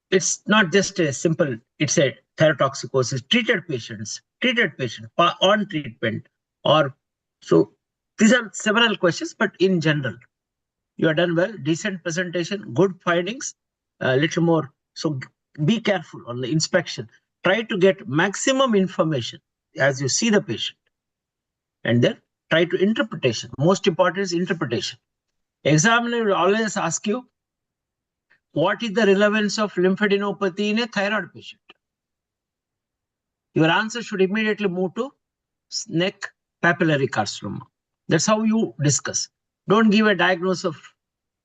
S1: it's not just a simple, it's a thyrotoxicosis, treated patients on treatment, or so these are several questions, but in general, you are done well, decent presentation, good findings, a little more. So be careful on the inspection. Try to get maximum information as you see the patient. And then try to interpretation. Most important is interpretation. Examiner will always ask you, what is the relevance of lymphadenopathy in a thyroid patient? Your answer should immediately move to neck papillary carcinoma. That's how you discuss. Don't give a diagnosis of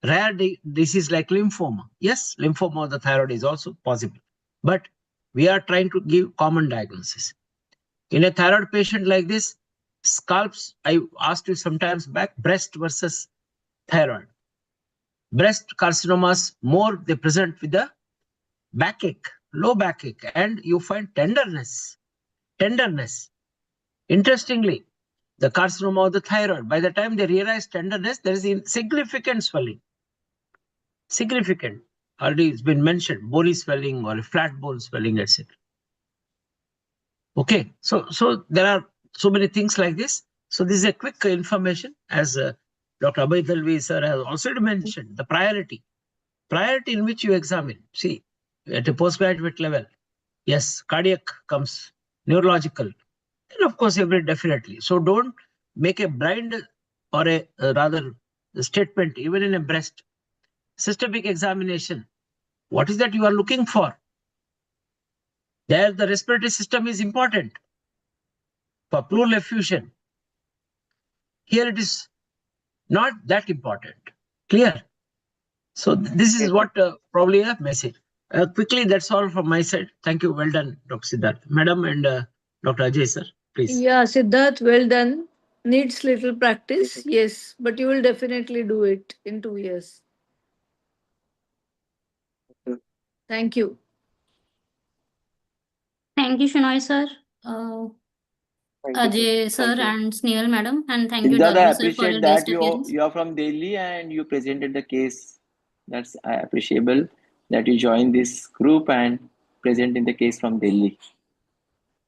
S1: rare disease like lymphoma. Yes, lymphoma of the thyroid is also possible. But we are trying to give common diagnosis. In a thyroid patient like this, scalps, I asked you sometimes back, breast versus thyroid. Breast carcinomas, more they present with the backache, low backache, and you find tenderness. Interestingly, the carcinoma of the thyroid, by the time they realize tenderness, there is significant swelling. Significant. Already it's been mentioned, bony swelling or flat bone swelling, etc. Okay, so there are so many things like this. So this is a quick information, as Dr. Abhay Dalvi sir has also mentioned, the priority in which you examine. See, at a postgraduate level, yes, cardiac comes, neurological, and of course, definitely. So don't make a blind or rather statement, even in a breast. Systemic examination. What is that you are looking for? There, the respiratory system is important for pleural effusion. Here it is not that important. Clear? So this is what probably a message. Quickly, that's all from my side. Thank you. Well done, Dr. Siddharth. Madam and Dr. Ajay, sir, please.
S5: Yeah, Siddharth, well done. Needs little practice, yes, but you will definitely do it in 2 years. Thank you.
S2: Thank you, Shinoy sir.
S3: Thank you, sir.
S2: Ajay sir
S3: Thank you.
S2: and Snehal madam, and thank you
S4: Siddharth, I
S2: Darul sir for
S4: appreciate
S2: your
S4: that
S2: guest appearance.
S4: you are from Delhi and you presented the case. That's appreciable that you joined this group and presenting the case from Delhi.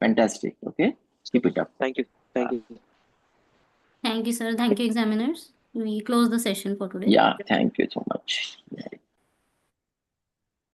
S4: Fantastic. Okay, keep it up.
S3: Thank you. Thank you.
S2: Thank you, sir. Thank you, examiners. We close the session for today.
S4: Yeah, thank you so much.